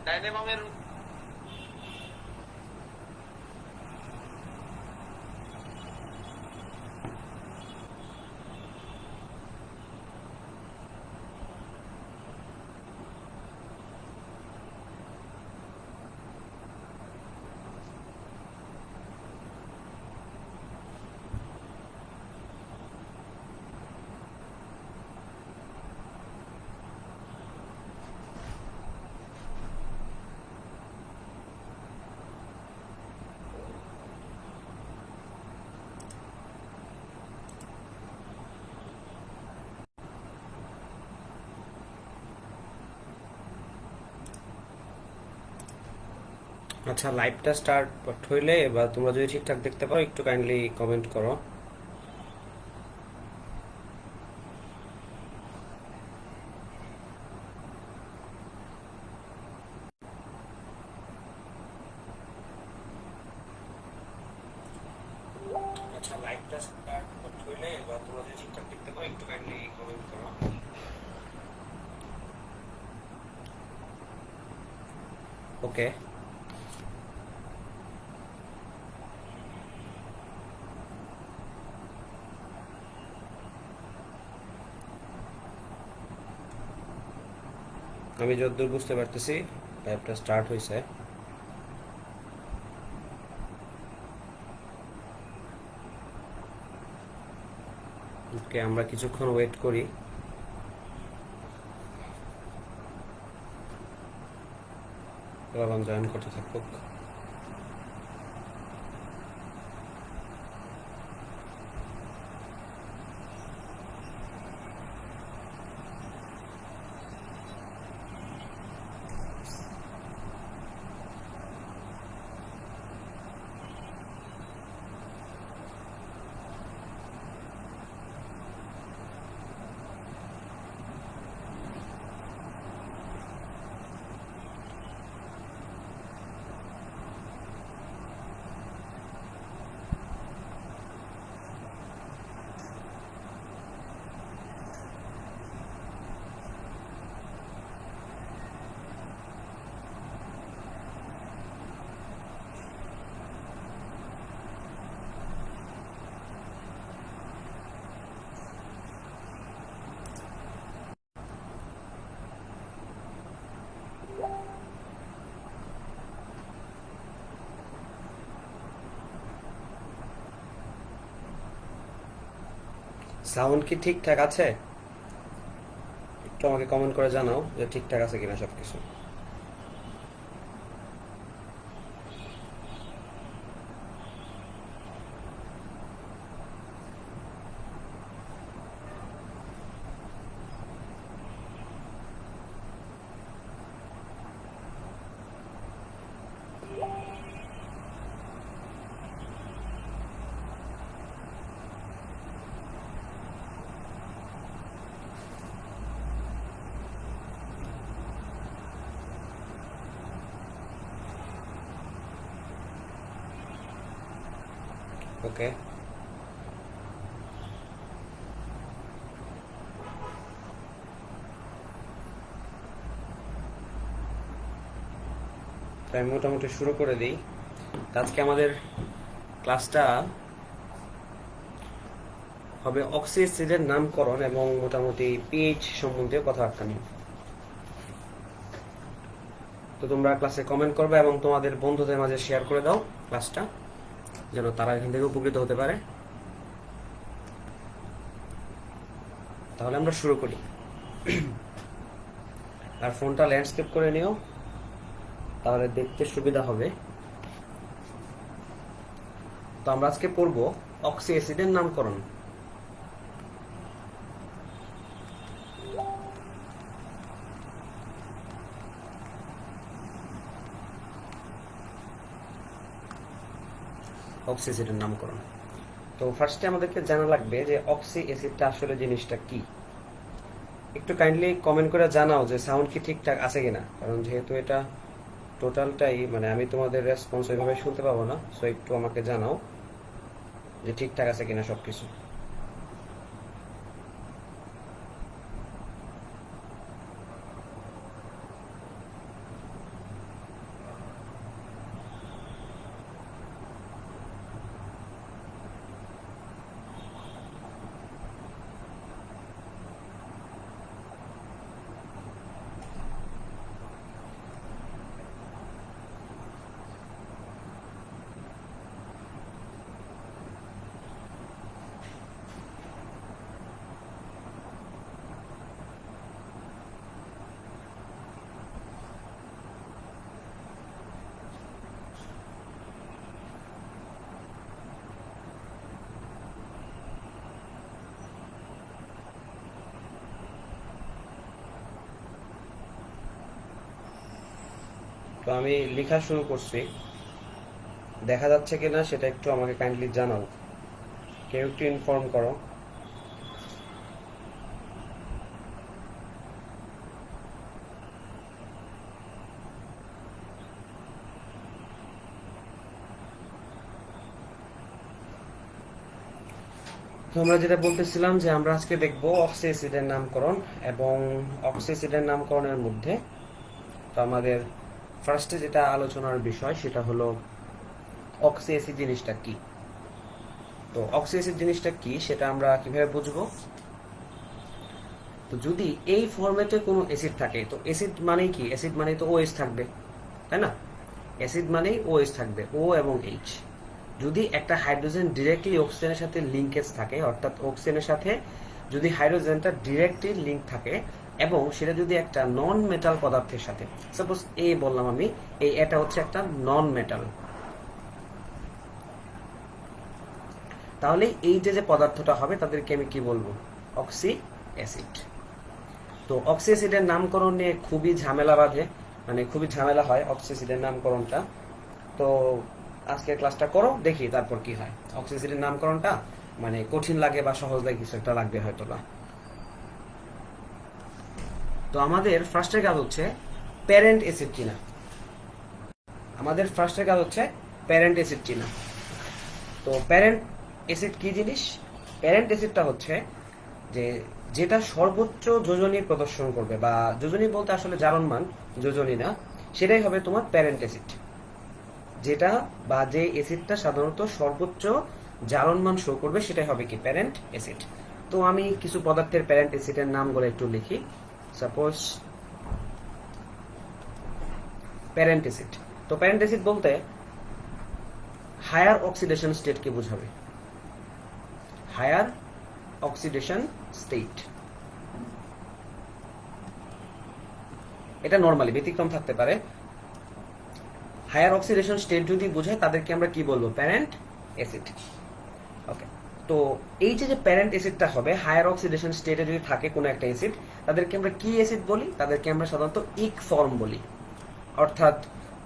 ডাইনামামের আচ্ছা, লাইভটা স্টার্ট হইলে বা তোমরা যদি ঠিকঠাক দেখতে পারো একটু কাইন্ডলি কমেন্ট করো। আচ্ছা, লাইভটা স্টার্ট হইলে বা তোমরা যদি ঠিকঠাক দেখতে পারো একটু কাইন্ডলি কমেন্ট করো। ওকে, আমি যতদূর বুঝতে পারতেছি লাইভটা স্টার্ট হয়েছে। ওকে, আমরা কিছুক্ষণ ওয়েট করি। জয়েন করতে থাকুক। সাউন্ড কি ঠিকঠাক আছে? একটু আমাকে কমেন্ট করে জানাও যে ঠিকঠাক আছে কিনা সবকিছু। ওকে, আমি মোটামুটি শুরু করে দিই। আজকে আমাদের ক্লাসটা হবে অক্সি অ্যাসিডের নামকরণ এবং মোটামুটি পিএইচ সম্বন্ধে কথাবার্তা নিয়ে। তো তোমরা ক্লাসে কমেন্ট করবে এবং তোমাদের বন্ধুদের মাঝে শেয়ার করে দাও ক্লাসটা, যেন তারা এখান থেকে উপকৃত হতে পারে। তাহলে আমরা শুরু করি। আর ফোনটা ল্যান্ডস্কেপ করে নিও, তাহলে দেখতে সুবিধা হবে। তো আমরা আজকে পড়ব অক্সি অ্যাসিডের নামকরণ। অক্সি অ্যাসিডের নামকরণ। তো ফার্স্টে আমাদেরকে জানা লাগবে যে অক্সি অ্যাসিডটা আসলে জিনিসটা কি। একটু কাইন্ডলি কমেন্ট করে জানাও যে সাউন্ড কি ঠিকঠাক আছে কিনা, কারণ যেহেতু এটা টোটালটাই মানে আমি তোমাদের রেসপন্স ওইভাবে শুনতে পাবো না, সো একটু আমাকে জানাও যে ঠিকঠাক আছে কিনা সবকিছু। তো আমি লেখা শুরু করছি, দেখা যাচ্ছে কিনা সেটা একটু আমাকে কাইন্ডলি জানাও, কেউ একটু ইনফর্ম করো। তো আমরা যেটা বলতেছিলাম যে আমরা আজকে দেখব অক্সি অ্যাসিডের নামকরণ, এবং অক্সি অ্যাসিডের নামকরণের মধ্যে তো আমাদের ফার্স্টে যেটা আলোচনার বিষয় সেটা হলো অক্সি অ্যাসিড জিনিসটা কি। তো অক্সি অ্যাসিড জিনিসটা কি সেটা আমরা কিভাবে বুঝবো? তো যদি এই ফরম্যাটে কোনো অ্যাসিড থাকে, তো অ্যাসিড মানেই কি? অ্যাসিড মানেই তো ওএইচ থাকবে, তাই না? অ্যাসিড মানেই ওএইচ থাকবে, ও এবং এইচ। যদি একটা হাইড্রোজেন ডিরেক্টলি অক্সিজেনের সাথে লিঙ্কেজ থাকে, অর্থাৎ অক্সিজেনের সাথে যদি হাইড্রোজেনটা ডিরেক্টলি লিঙ্ক থাকে এবং সেটা যদি একটা নন মেটাল পদার্থের সাথে, সাপোজ এ বললাম আমি, এটা হচ্ছে একটা নন মেটাল, তাহলে এই যে পদার্থটা হবে তাদেরকে আমি কি বলবো? Oxy acid. তো অক্সি অ্যাসিডের নামকরণ নিয়ে খুবই ঝামেলা বাঁধে, মানে খুবই ঝামেলা হয় অক্সি অ্যাসিডের নামকরণটা। তো আজকের ক্লাসটা করো, দেখি তারপর কি হয়। অক্সি অ্যাসিডের নামকরণটা মানে কঠিন লাগে বা সহজ লাগে, কিছু একটা লাগবে হয়তো বা। তো আমাদের ফার্স্টের কাজ হচ্ছে প্যারেন্ট অ্যাসিড চিনা। আমাদের ফার্স্টের কাজ হচ্ছে প্যারেন্ট অ্যাসিড চিনা। তো প্যারেন্ট অ্যাসিড কি জিনিস? প্যারেন্ট অ্যাসিডটা হচ্ছে যে যেটা সর্বোচ্চ যোজনী প্রদর্শন করবে, বা যোজনী বলতে আসলে জারণ মান, যোজনী না, সেটাই হবে তোমার প্যারেন্ট অ্যাসিড। যেটা বা যে অ্যাসিডটা সাধারণত সর্বোচ্চ জারণ মান শো করবে সেটাই হবে কি? Parent acid. তো আমি কিছু পদার্থের প্যারেন্ট অ্যাসিডের নামগুলো একটু লিখি। Suppose parent acid. তো প্যারেন্ট অ্যাসিড বলতে হায়ার অক্সিডেশন স্টেটকে বোঝাবে। হায়ার অক্সিডেশন স্টেট, এটা নরমালি, ব্যতিক্রম থাকতে পারে। হায়ার অক্সিডেশন স্টেট যদি বোঝায় তাদেরকে আমরা কি বলবো? Parent acid. ওকে, তো এই যে প্যারেন্ট অ্যাসিডটা হবে হায়ার অক্সিডেশন স্টেটে যদি থাকে কোনো একটা অ্যাসিড, তাদেরকে আমরা কি অ্যাসিড বলি? তাদেরকে আমরা সাধারণত ইক ফর্ম বলি, অর্থাৎ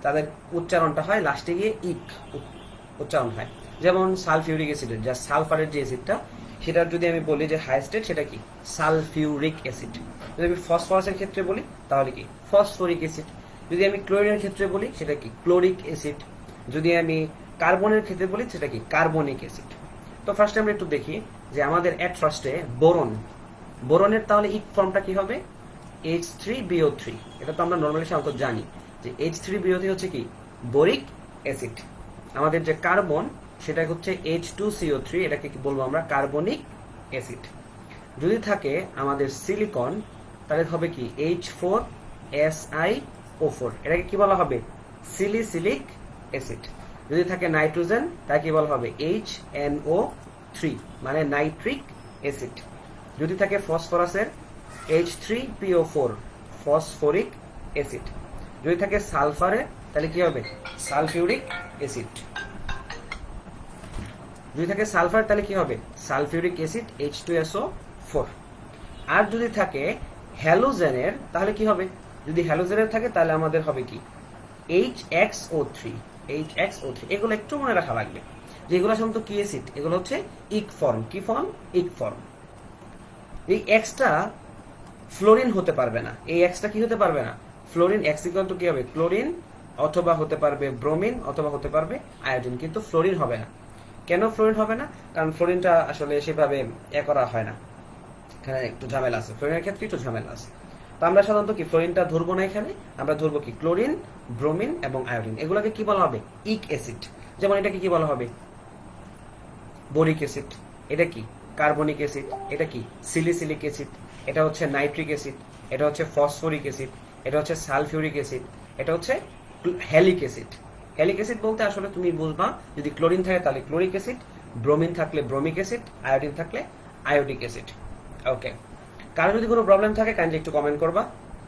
তাদের উচ্চারণটা হয় লাস্টে গিয়ে ইক উচ্চারণ হয়। যেমন সালফিউরিক অ্যাসিডের যা সালফারের যে অ্যাসিডটা, সেটা যদি আমি বলি যে হাই স্টেট, সেটা কি? Sulphuric acid. যদি আমি ফসফরাসের ক্ষেত্রে বলি তাহলে কি? Phosphoric acid. যদি আমি ক্লোরিনের ক্ষেত্রে বলি সেটা কি? Chloric acid. যদি আমি কার্বনের ক্ষেত্রে বলি সেটা কি? Carbonic acid. তো ফার্স্টে আমরা একটু দেখি যে আমাদের এট ফার্স্টে বোরন, বোরনের তাহলে ইক ফর্মটা কি হবে? H3BO3। এটা তো আমরা নর্মালি সাধারণত জানি যে H3BO3 হচ্ছে কি? Boric acid. আমাদের যে কার্বন সেটা হচ্ছে H2CO3, এটাকে কি বলবো আমরা? Carbonic acid. যদি থাকে আমাদের সিলিকন তাহলে হবে কি? H4SiO4, এটাকে কি বলা হবে? সিলিসিলিক অ্যাসিড। যদি থাকে নাইট্রোজেন তাকে কি বলা হবে? HNO3, মানে নাইট্রিক অ্যাসিড। যদি থাকে ফসফরাসের H3PO4, ফসফরিক অ্যাসিড। যদি থাকে সালফারে তাহলে কি হবে? Sulphuric acid. যদি থাকে সালফার তাহলে কি হবে? Sulphuric acid H2SO4। আর যদি থাকে হ্যালোজেনের তাহলে কি হবে? যদি হ্যালোজেনের থাকে তাহলে আমাদের হবে কি? HXO3, HXO3। এগুলো একটু মনে রাখা লাগবে যে এগুলো সাধারণত কি অ্যাসিড? এগুলো হচ্ছে ইক ফর্ম। কি ফর্ম? ইক ফর্ম। এই এক্সটা ফ্লোরিন হতে পারবে না। এই এক্সটা কি হতে পারবে না? ফ্লোরিন। এক্স ইকুয়াল টু কি হবে? ক্লোরিন, অথবা হতে পারবে ব্রোমিন, অথবা হতে পারবে আয়োডিন, কিন্তু ফ্লোরিন হবে না। কেন ফ্লোরিন হবে না? কারণ ফ্লোরিনটা আসলে সেভাবে করা হয় না, এখানে একটু ঝামেলা আছে, ফ্লোরিনের ক্ষেত্রে একটু ঝামেলা আছে। তো আমরা সাধারণত কি ফ্লোরিনটা ধরবো না, এখানে আমরা ধরবো কি? ক্লোরিন, ব্রোমিন এবং আয়োডিন। এগুলোকে কি বলা হবে? ইক অ্যাসিড। যেমন এটাকে কি বলা হবে? Boric acid. এটা কি? Carbonic acid. এটা কি? সিলিসিলিক অ্যাসিড। এটা হচ্ছে নাইট্রিক অ্যাসিড। এটা হচ্ছে ফসফরিক অ্যাসিড। এটা হচ্ছে সালফিউরিক অ্যাসিড। এটা হচ্ছে হ্যালিক অ্যাসিড। হ্যালিক অ্যাসিড বলতে আসলে তুমি বুঝবা, যদি ক্লোরিন থাকে তাহলে ক্লোরিক অ্যাসিড, ব্রোমিন থাকলে ব্রোমিক অ্যাসিড, আয়োডিন থাকলে আয়োডিক অ্যাসিড। ওকে, কারো যদি কোনো প্রবলেম থাকে কাইন্ডলি একটু কমেন্ট করবা,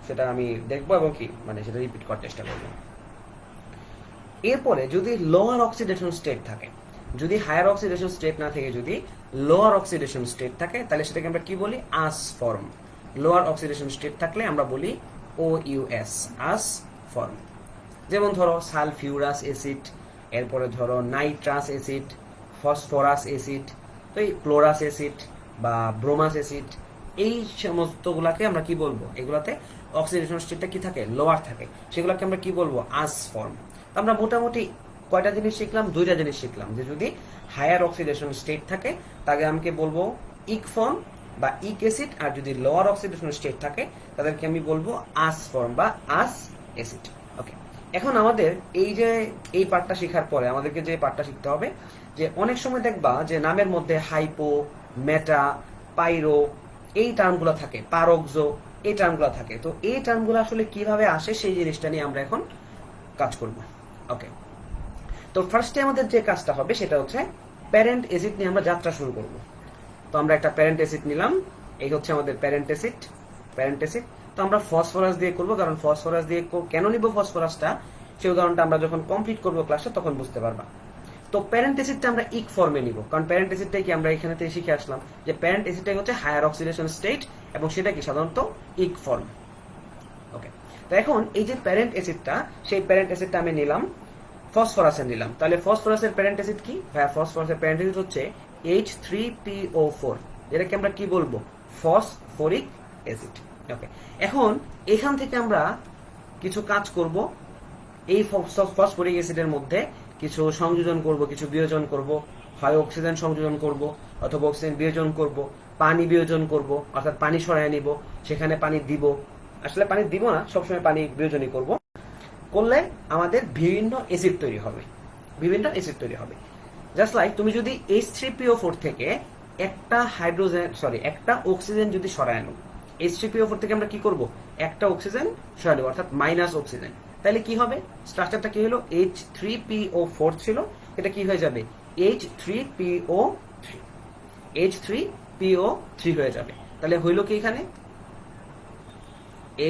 সেটা আমি দেখবো এবং কি মানে সেটা রিপিট করার চেষ্টা করবো। এরপরে যদি লোয়ার অক্সিডেশন স্টেট থাকে, যদি হায়ার অক্সিডেশন স্টেট না থেকে যদি লোয়ার অক্সিডেশন স্টেট থাকে, তাহলে সেটাকে আমরা কি বলি? আস ফর্ম। লোয়ার অক্সিডেশন স্টেট থাকলে আমরা বলি OUS, আস ফর্ম। যেমন ধরো সালফিউরাস অ্যাসিড, এরপরে ধরো নাইট্রাস অ্যাসিড, ফসফরাস অ্যাসিড, তো এই ক্লোরাস অ্যাসিড বা ব্রোমাস অ্যাসিড, এই সমস্তগুলাকে আমরা কি বলবো, এগুলাতে অক্সিডেশন স্টেটটা কি থাকে, লোয়ার থাকে, সেগুলোকে আমরা কি বলবো, আস ফর্ম। আমরা মোটামুটি কয়টা জিনিস শিখলাম, দুইটা জিনিস শিখলাম, যে যদি হায়ার অক্সিডেশন স্টেট থাকে তাকে আমাকে বলবো ইক ফর্ম বা ইক অ্যাসিড, আর যদি লোয়ার অক্সিডেশন স্টেট থাকে তাদেরকে আমি বলবো আস ফর্ম বা আস অ্যাসিড। ওকে, এখন আমাদের এই যে এই পার্টটা শেখার পরে আমাদেরকে যে পার্টটা শিখতে হবে, যে অনেক সময় দেখবা যে নামের মধ্যে হাইপো, মেটা, পাইরো এই টার্মগুলো থাকে, পারক্সো এই টার্মগুলো থাকে। তো এই টার্মগুলো আসলে কিভাবে আসে সেই জিনিসটা নিয়ে আমরা এখন কাজ করব। ওকে, তো ফার্স্টে আমাদের যে কাজটা হবে সেটা হচ্ছে প্যারেন্ট অ্যাসিড নিয়ে আমরা যাত্রা শুরু করব। তো আমরা একটা প্যারেন্ট অ্যাসিড নিলাম, এই হচ্ছে আমাদের প্যারেন্ট অ্যাসিড। প্যারেন্ট অ্যাসিড তো আমরা ফসফরাস দিয়ে করব, কারণ ফসফরাস দিয়ে কেন নিব ফসফরাসটা সেই উদাহরণটা আমরা যখন কমপ্লিট করব ক্লাসে তখন বুঝতে পারবা। তো প্যারেন্ট অ্যাসিডটা আমরা ইক ফর্মে নিব, কারণ প্যারেন্ট অ্যাসিডটাই কি আমরা এখানে থেকে শিখে আসলাম যে প্যারেন্ট অ্যাসিডটাই হচ্ছে হায়ার অক্সিডেশন স্টেট এবং সেটা কি সাধারণত ইক ফর্ম। ওকে, তো এখন এই যে প্যারেন্ট অ্যাসিডটা, সেই প্যারেন্ট অ্যাসিডটা আমি নিলাম, ফসফরাসের নিলাম। তাহলে ফসফরাসের প্যারেন্ট অ্যাসিড কি, ফসফরাসের প্যারেন্ট অ্যাসিড হচ্ছে H3PO4, যেটাকে আমরা কি বলবো, ফসফরিক অ্যাসিড। ওকে, এখন এখান থেকে আমরা কিছু কাজ করব, এই ফসফরিক অ্যাসিডের মধ্যে কিছু সংযোজন করব, কিছু বিয়োজন করব, হয় অক্সিজেন সংযোজন করব অথবা অক্সিজেন বিয়োজন করব, পানি বিয়োজন করব, অর্থাৎ পানি সরায় নিব, সেখানে পানি দিব, আসলে পানি দিব না, সবসময় পানি বিয়োজনই করব, করলে আমাদের বিভিন্ন অ্যাসিড তৈরি হবে, বিভিন্ন অ্যাসিড তৈরি হবে। জাস্ট লাইক তুমি যদি H3PO4 থেকে একটা একটা অক্সিজেন যদি সরায় আনো, H3PO4 থেকে আমরা কি করব, একটা অক্সিজেন সরাই নেব, অর্থাৎ মাইনাস অক্সিজেন, তাহলে কি হবে, স্ট্রাকচারটা কি হলো, H3PO4 ছিল, এটা কি হয়ে যাবে H3PO3, H3PO3 হয়ে যাবে। তাহলে হইল কি এখানে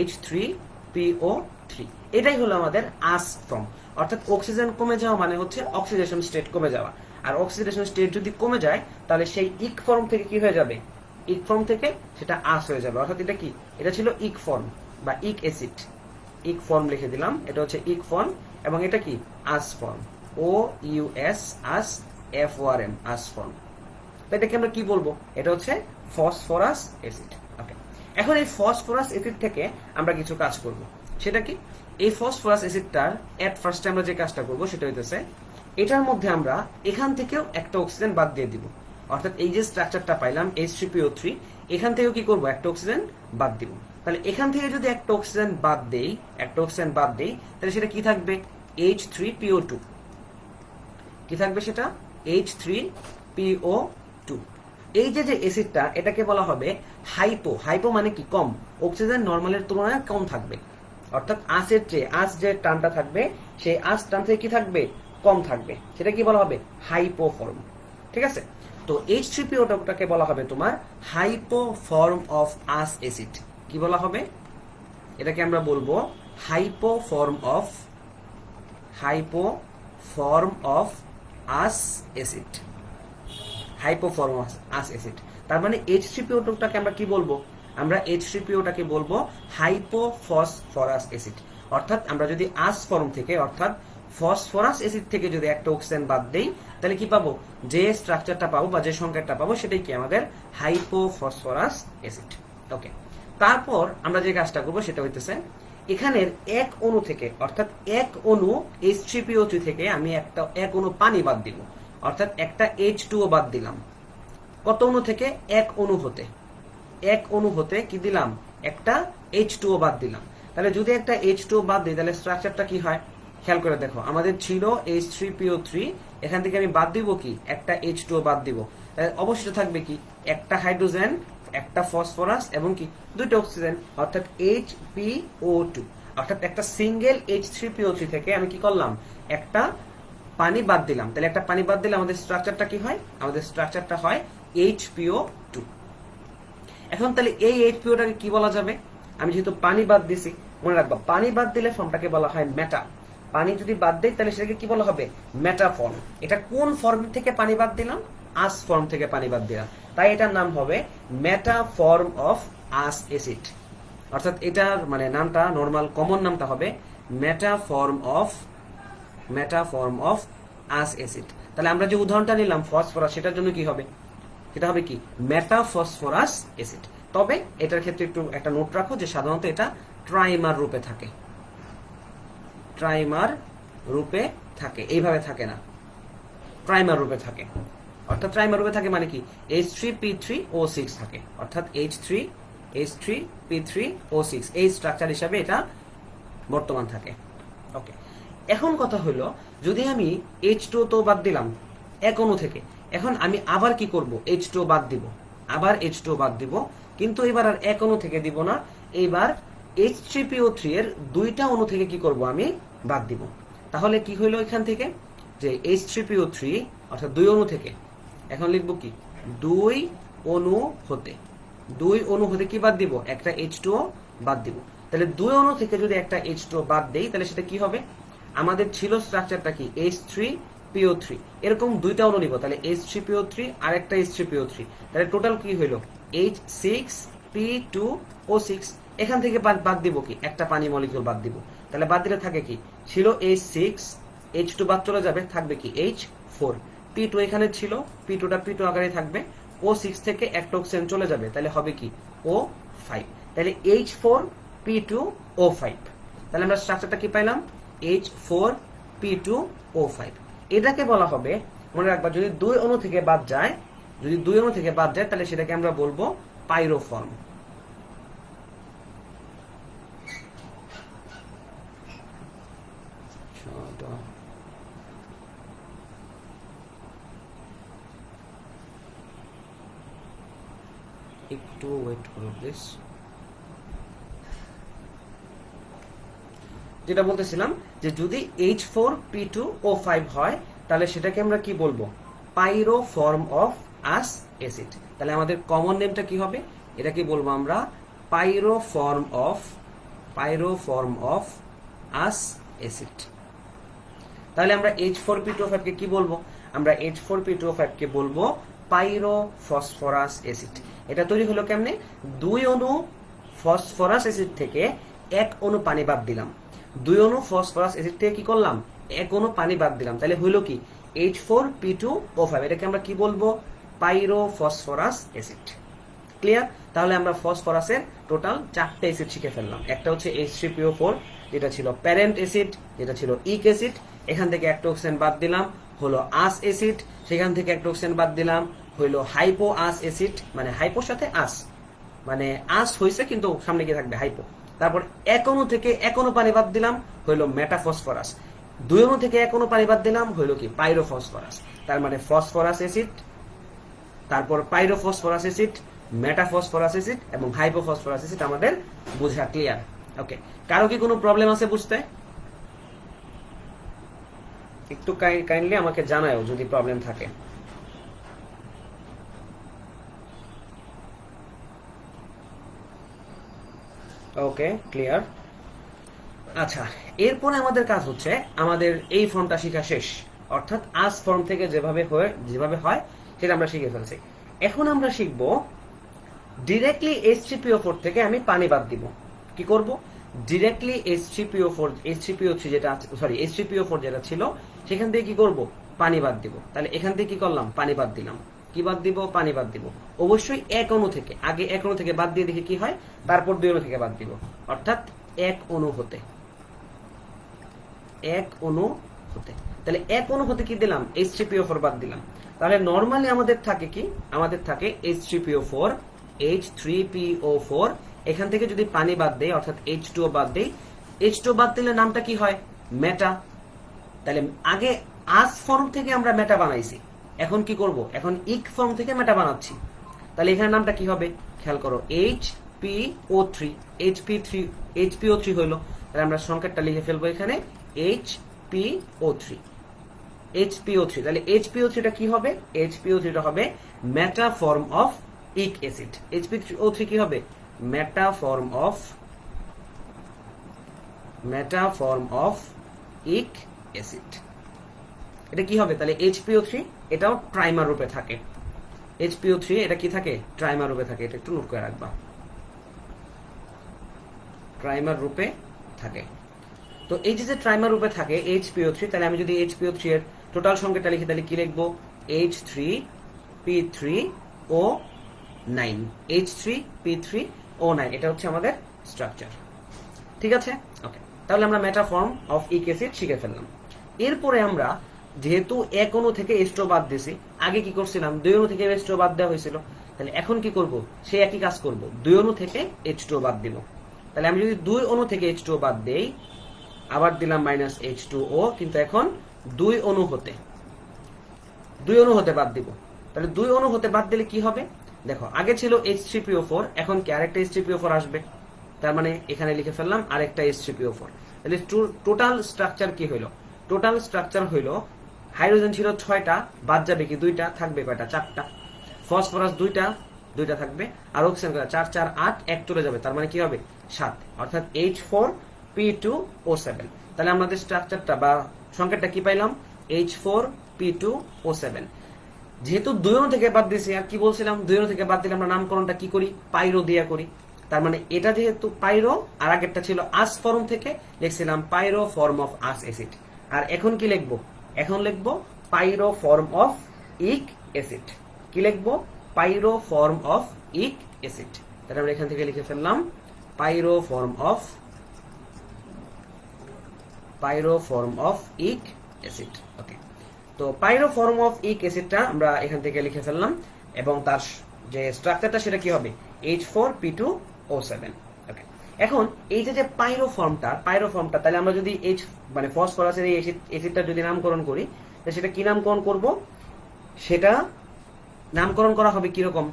H3PO3, এটাই হলো আমাদের আস ফর্ম। অর্থাৎ অক্সিজেন কমে যাওয়া মানে হচ্ছে অক্সিডেশন স্টেট কমে যাওয়া, আর অক্সিডেশন স্টেট যদি কমে যায় তাহলে সেই ইক ফর্ম থেকে কি হয়ে যাবে, ইক ফর্ম থেকে সেটা আস হয়ে যাবে। অর্থাৎ এটা কি, এটা ছিল ইক ফর্ম বা ইক অ্যাসিড, ইক ফর্ম লিখে দিলাম, এটা হচ্ছে ইক ফর্ম, এবং এটা কি আস ফর্ম, OUS আস, FORM আস ফর্ম। তো এটাকে আমরা কি বলবো, এটা হচ্ছে ফসফরাস অ্যাসিড। ওকে, এখন এই ফসফরাস অ্যাসিড থেকে আমরা কিছু কাজ করব, সেটা কি, এই ফসফরাস অ্যাসিডটার এট ফার্স্টে আমরা যে কাজটা করব সেটা হইতেছে এটার মধ্যে আমরা এখান থেকেও একটা অক্সিজেন বাদ দিয়ে দিব, অর্থাৎ এই যে স্ট্রাকচারটা পাইলাম H3PO3, এখান থেকেও কি করব, একটা অক্সিজেন বাদ দিব। তাহলে এখান থেকে যদি একটা অক্সিজেন বাদ দেই, তাহলে সেটা কি থাকবে, H3PO2, কি থাকবে সেটা, H3PO2। এই যে অ্যাসিডটা, এটাকে বলা হবে হাইপো। হাইপো মানে কি, কম, অক্সিজেন নরমালের তুলনায় কম থাকবে, অর্থাৎ আসের চেয়ে আস যে টার্মটা থাকবে সেই আস টার্ম থেকে কি থাকবে, কম থাকবে, সেটা কি বলা হবে, হাইপো ফর্ম। ঠিক আছে, তো H3PO2টাকে বলা হবে তোমার hypo form of us acid. কি বলা হবে, এটাকে আমরা বলবো hypo form of us acid, হাইপোফর্ম of us acid. তার মানে H3PO2টাকে আমরা কি বলবো, আমরা H3POটাকে বলবো হাইপোফসফরাস অ্যাসিড। অর্থাৎ আমরা যদি আস ফর্ম থেকে, অর্থাৎ ফসফরাস অ্যাসিড থেকে যদি একটা অক্সিজেন বাদ দেই, তাহলে কি পাবো, যে স্ট্রাকচারটা পাবো বা যে সংকেতটা পাবো সেটাই কি আমাদের হাইপোফসফরাস অ্যাসিড। ওকে, তারপর আমরা যে কাজটা করবো সেটা হইতেছে এখানের এক অণু থেকে, অর্থাৎ এক অণু H3PO3 থেকে আমি এক অণু পানি বাদ দিব, অর্থাৎ একটা H2O বাদ দিলাম। কত অণু থেকে, এক অণু হতে কি দিলাম, একটা H2O বাদ দিলাম। তাহলে যদি একটা H2O বাদ দিই তাহলে স্ট্রাকচারটা কি হয়, খেয়াল করে দেখো, আমাদের ছিল H3PO3, এখান থেকে আমি বাদ দিব কি, একটা H2O বাদ দিব, তাহলে অবশ্যই থাকবে কি, একটা হাইড্রোজেন, একটা ফসফরাস এবং কি দুটো অক্সিজেন, অর্থাৎ HPO2। অর্থাৎ একটা সিঙ্গেল H3PO3 থেকে আমি কি করলাম, একটা পানি বাদ দিলাম, তাহলে একটা পানি বাদ দিলে আমাদের স্ট্রাকচারটা কি হয়, আমাদের স্ট্রাকচারটা হয় HPO2। এখন তাহলে এই HPOটাকে কি বলা যাবে, আমি যেহেতু পানি বাদ দিছি, মনে রাখবো পানি বাদ দিলে ফর্মটাকে বলা হয় মেটা। পানি যদি বাদ দেয় তাহলে সেটাকে কি বলা হবে, মেটা ফর্ম। এটা কোন ফর্ম থেকে পানি বাদ দিলাম, আস ফর্ম থেকে পানি বাদ দিলাম, তাই এটার নাম হবে মেটা ফর্ম অফ আস অ্যাসিড। অর্থাৎ এটার মানে নামটা, নর্মাল কমন নামটা হবে মেটা ফর্ম অফ আস অ্যাসিড। তাহলে আমরা যে উদাহরণটা নিলাম ফসফরাস, সেটার জন্য কি হবে, সেটা হবে কি মেটা ফসফরাস অ্যাসিড। তবে এটার ক্ষেত্রে একটু একটা নোট রাখো যে সাধারণত এটা ট্রাইমার রূপে থাকে, ট্রাইমার রূপে থাকে, এইভাবে থাকে না, ট্রাইমার রূপে থাকে। অর্থাৎ ট্রাইমার রূপে থাকে মানে কি H3P3O6 থাকে, অর্থাৎ H3P3O6 এই স্ট্রাকচার হিসাবে এটা বর্তমান থাকে। ওকে, এখন কথা হলো যদি আমি H2 তো বাদ দিলাম এক অণু থেকে, এখন আমি আবার কি করব, H2 বাদ দিব, আবার H2 বাদ দিব, কিন্তু এবার আর এক অণু থেকে দিব না, এবার H3PO3 এর দুইটা অণু থেকে কি করব, আমি বাদ দিব। তাহলে কি হইলো এখান থেকে, যে H3PO3 অর্থাৎ দুই অণু থেকে এখন লিখব কি দুই অণু হতে কি বাদ দিব, একটা H2O বাদ দিব। তাহলে দুই অণু থেকে যদি একটা H2O বাদ দেই তাহলে সেটা কি হবে, আমাদের ছিল স্ট্রাকচারটা কি H3PO3, এরকম দুইটা অণু নিব, তাহলে H3PO3 আর একটা H3PO3, তাহলে টোটাল কি হইলো H6P2O6। এখান থেকে বাদ দিব কি একটা পানি মলিকিউল বাদ দিব, তাহলে বাদ দিলে থাকে কি ছিল H6, H2 বাদ চলে যাবে, থাকবে কি H4, P2 এখানে ছিল, P2টা P2 আকারে থাকবে, O6 থেকে একটা অক্সিজেন চলে যাবে, তাহলে হবে কি O5, তাহলে H4P2O5। তাহলে আমরা স্ট্রাকচারটা কি পাইলাম H4P2O5। এটাকে বলা হবে, মনে রাখবা যদি দুই অণু থেকে বাদ যায়, তাহলে সেটাকে আমরা বলবো পাইরোফর্ম। একটু ওয়েট করো প্লিজ। যেটা বলতেছিলাম যে যদি H4P2O5 হয় তাহলে সেটাকে আমরা কি বলবো, পাইরোফর্ম অফ আস অ্যাসিড। তাহলে আমাদের কমন নেমটা কি হবে, এটা কি বলবো আমরা পাইরোফর্ম অফ আস অ্যাসিড। তাহলে আমরা H4P2O5 কে কি বলবো, আমরা H4P2O5 কে বলবো পাইরোফসফরাস অ্যাসিড। এটা তৈরি হলো কেমনে, দুই অণু ফসফরাস অ্যাসিড থেকে এক অণু পানি বাদ দিলাম, দুই অণু ফসফরাস অ্যাসিড থেকে কি করলাম, এক অণু পানি বাদ দিলাম, তাহলে হইলো কি H4P2O5। এটাকে আমরা কি বলবো, পাইরোফসফরাস অ্যাসিড। ক্লিয়ার? তাহলে আমরা ফসফরাসের টোটাল 4টে অ্যাসিড শিখে ফেললাম। একটা হচ্ছে H3PO4 যেটা ছিল প্যারেন্ট অ্যাসিড, যেটা ছিল ইক অ্যাসিড, এখান থেকে একটা অক্সিজেন বাদ দিলাম হলো আস অ্যাসিড, সেখান থেকে একটা অক্সিজেন বাদ দিলাম হইলো হাইপো আস অ্যাসিড, মানে হাইপোর সাথে আস, মানে আস হইছে কিন্তু সামনে গিয়ে থাকবে হাইপো। তারপর এক অণু থেকে এক অণু পানি বাদ দিলাম হইলো মেটাফসফরাস, দুই অণু থেকে এক অণু পানি বাদ দিলাম হইলো কি পাইরোফসফরাস। তার মানে ফসফরাস অ্যাসিড, তারপর পাইরোফসফরাস অ্যাসিড, মেটাফসফরাস অ্যাসিড এবং হাইপোফসফরাস অ্যাসিড আমাদের বোঝা ক্লিয়ার? ওকে, কারো কি কোনো প্রবলেম আছে বুঝতে? একটু কাইন্ডলি আমাকে জানাও যদি প্রবলেম থাকে। ওকে, ক্লিয়ার। আচ্ছা, এরপরে আমাদের কাজ হচ্ছে আমাদের এই ফর্মটা শেখা শেষ, অর্থাৎ আস ফর্ম থেকে যেভাবে হয় সেটা আমরা শিখে ফেলছি। এখন আমরা শিখব ডিরেক্টলি H3PO4 থেকে আমি পানি বাদ দিব। কি করব, ডিরেক্টলি H3PO4 যেটা H3PO4 যেটা ছিল সেখান থেকে কি করব, পানি বাদ দিব। তাহলে এখান থেকে কি করলাম, পানি বাদ দিলাম। কি বাদ দিব, পানি বাদ দিব। অবশ্যই এক অণু থেকে, আগে এক অণু থেকে বাদ দিয়ে দেখি কি হয়, তারপর দুই অণু থেকে বাদ দিব, অর্থাৎ এক অণু হতে। তাহলে এক অণু হতে কি দিলাম, H3PO4 বাদ দিলাম। তাহলে নরমালি আমাদের থাকে কি, আমাদের থাকে H3PO4, এখান থেকে যদি পানি বাদ দেই অর্থাৎ H2O বাদ দেই, H2O বাদ দিলে নামটা কি হয়, মেটা। তাহলে আগে আস ফর্ম থেকে আমরা মেটা বানাইছি, এখন কি করব, এখন ইক ফর্ম থেকে মেটা বানাচ্ছি। তাহলে এখানে নামটা কি হবে, খেয়াল করো HPO3 হইলো। তাহলে আমরা সংকেতটা লিখে ফেলবো এখানে HPO3। তাহলে HPO3টা কি হবে, HPO3টা হবে মেটা ফর্ম অফ ইক অ্যাসিড। HPO3 কি হবে, মেটা ফর্ম অফ ইক অ্যাসিড। এটা কি হবে, তাহলে HPO3 এটাও ট্রাইমার রূপে থাকে। HPO3 এটা কি থাকে, ট্রাইমার রূপে থাকে। এটা একটু নোট করে রাখবা, ট্রাইমার রূপে থাকে। তো এই যে ট্রাইমার রূপে থাকে HPO3, তাহলে আমি যদি HPO3 এর টোটাল সংখ্যাটা লিখি তাহলে কি লিখবো? H3P3O9, H3P3O9, এটা হচ্ছে আমাদের স্ট্রাকচার। ঠিক আছে, ওকে। তাহলে আমরা মেটা ফর্ম অফ ইক অ্যাসিড শিখে ফেললাম। এরপরে আমরা যেহেতু এক অণু থেকে H2 বাদ দিছি, আগে কি করছিলাম? 2 অণু থেকে H2 বাদ দেওয়া হয়েছিল, তাহলে এখন কি করব? সেই একই কাজ করব, 2 অণু থেকে H2 বাদ দিব। তাহলে আমি যদি 2 অণু থেকে H2 বাদ দেই, আবার দিলাম -H2O, কিন্তু এখন 2 অণু হতে বাদ দিব। তাহলে 2 অণু হতে বাদ দিলে কি হবে? দেখো, আগে ছিল H3PO4, এখন কি আরেকটা H3PO4 আসবে, তার মানে এখানে লিখে ফেললাম আরেকটা H3PO4। তাহলে টোটাল স্ট্রাকচার কি হইলো? টোটাল স্ট্রাকচার হইলো, হাইড্রোজেন ছিল 6টা, বাদ যাবে কি 2টা, থাকবে কয়টা? 4টা। ফসফরাস 2টা থাকবে, আর অক্সিজেন 4 4 8, 1 চলে যাবে, তার মানে কি হবে? 7, অর্থাৎ H4P2O7। তাহলে আমাদের স্ট্রাকচারটা বা সংকেতটা কি পাইলাম? H4P2O7। যেহেতু 2 অণু থেকে বাদ দিয়েছি, আর কি বলছিলাম? 2 অণু থেকে বাদ দিলে আমরা নামকরণটা কি করি? পাইরো দিয়া করি। তার মানে এটা যেহেতু পাইরো, আর আগেরটা ছিল আস ফর্ম থেকে, লিখছিলাম পাইরো ফর্ম অফ আস অ্যাসিড। আর এখন কি লিখবো? এখন লিখবো পাইরো ফর্ম অফ ইক অ্যাসিড। কি লিখবো? পাইরো ফর্ম অফ ইক অ্যাসিড। তাহলে আমরা এখান থেকে লিখে ফেললাম পাইরো ফর্ম অফ ইক অ্যাসিড। ওকে, তো পাইরো ফর্ম অফ ইক অ্যাসিডটা আমরা এখান থেকে লিখে ফেললাম, এবং তার যে স্ট্রাকচারটা সেটা কি হবে? H4P2O7। ওকে, এখন এই যে পাইরো ফর্মটা, তাহলে আমরা যদি মানে ফসফরাসের এই অ্যাসিডটা যদি নামকরণ করি, তাহলে সেটা কি নামকরণ করব? সেটা নামকরণ করা হবে কি রকম?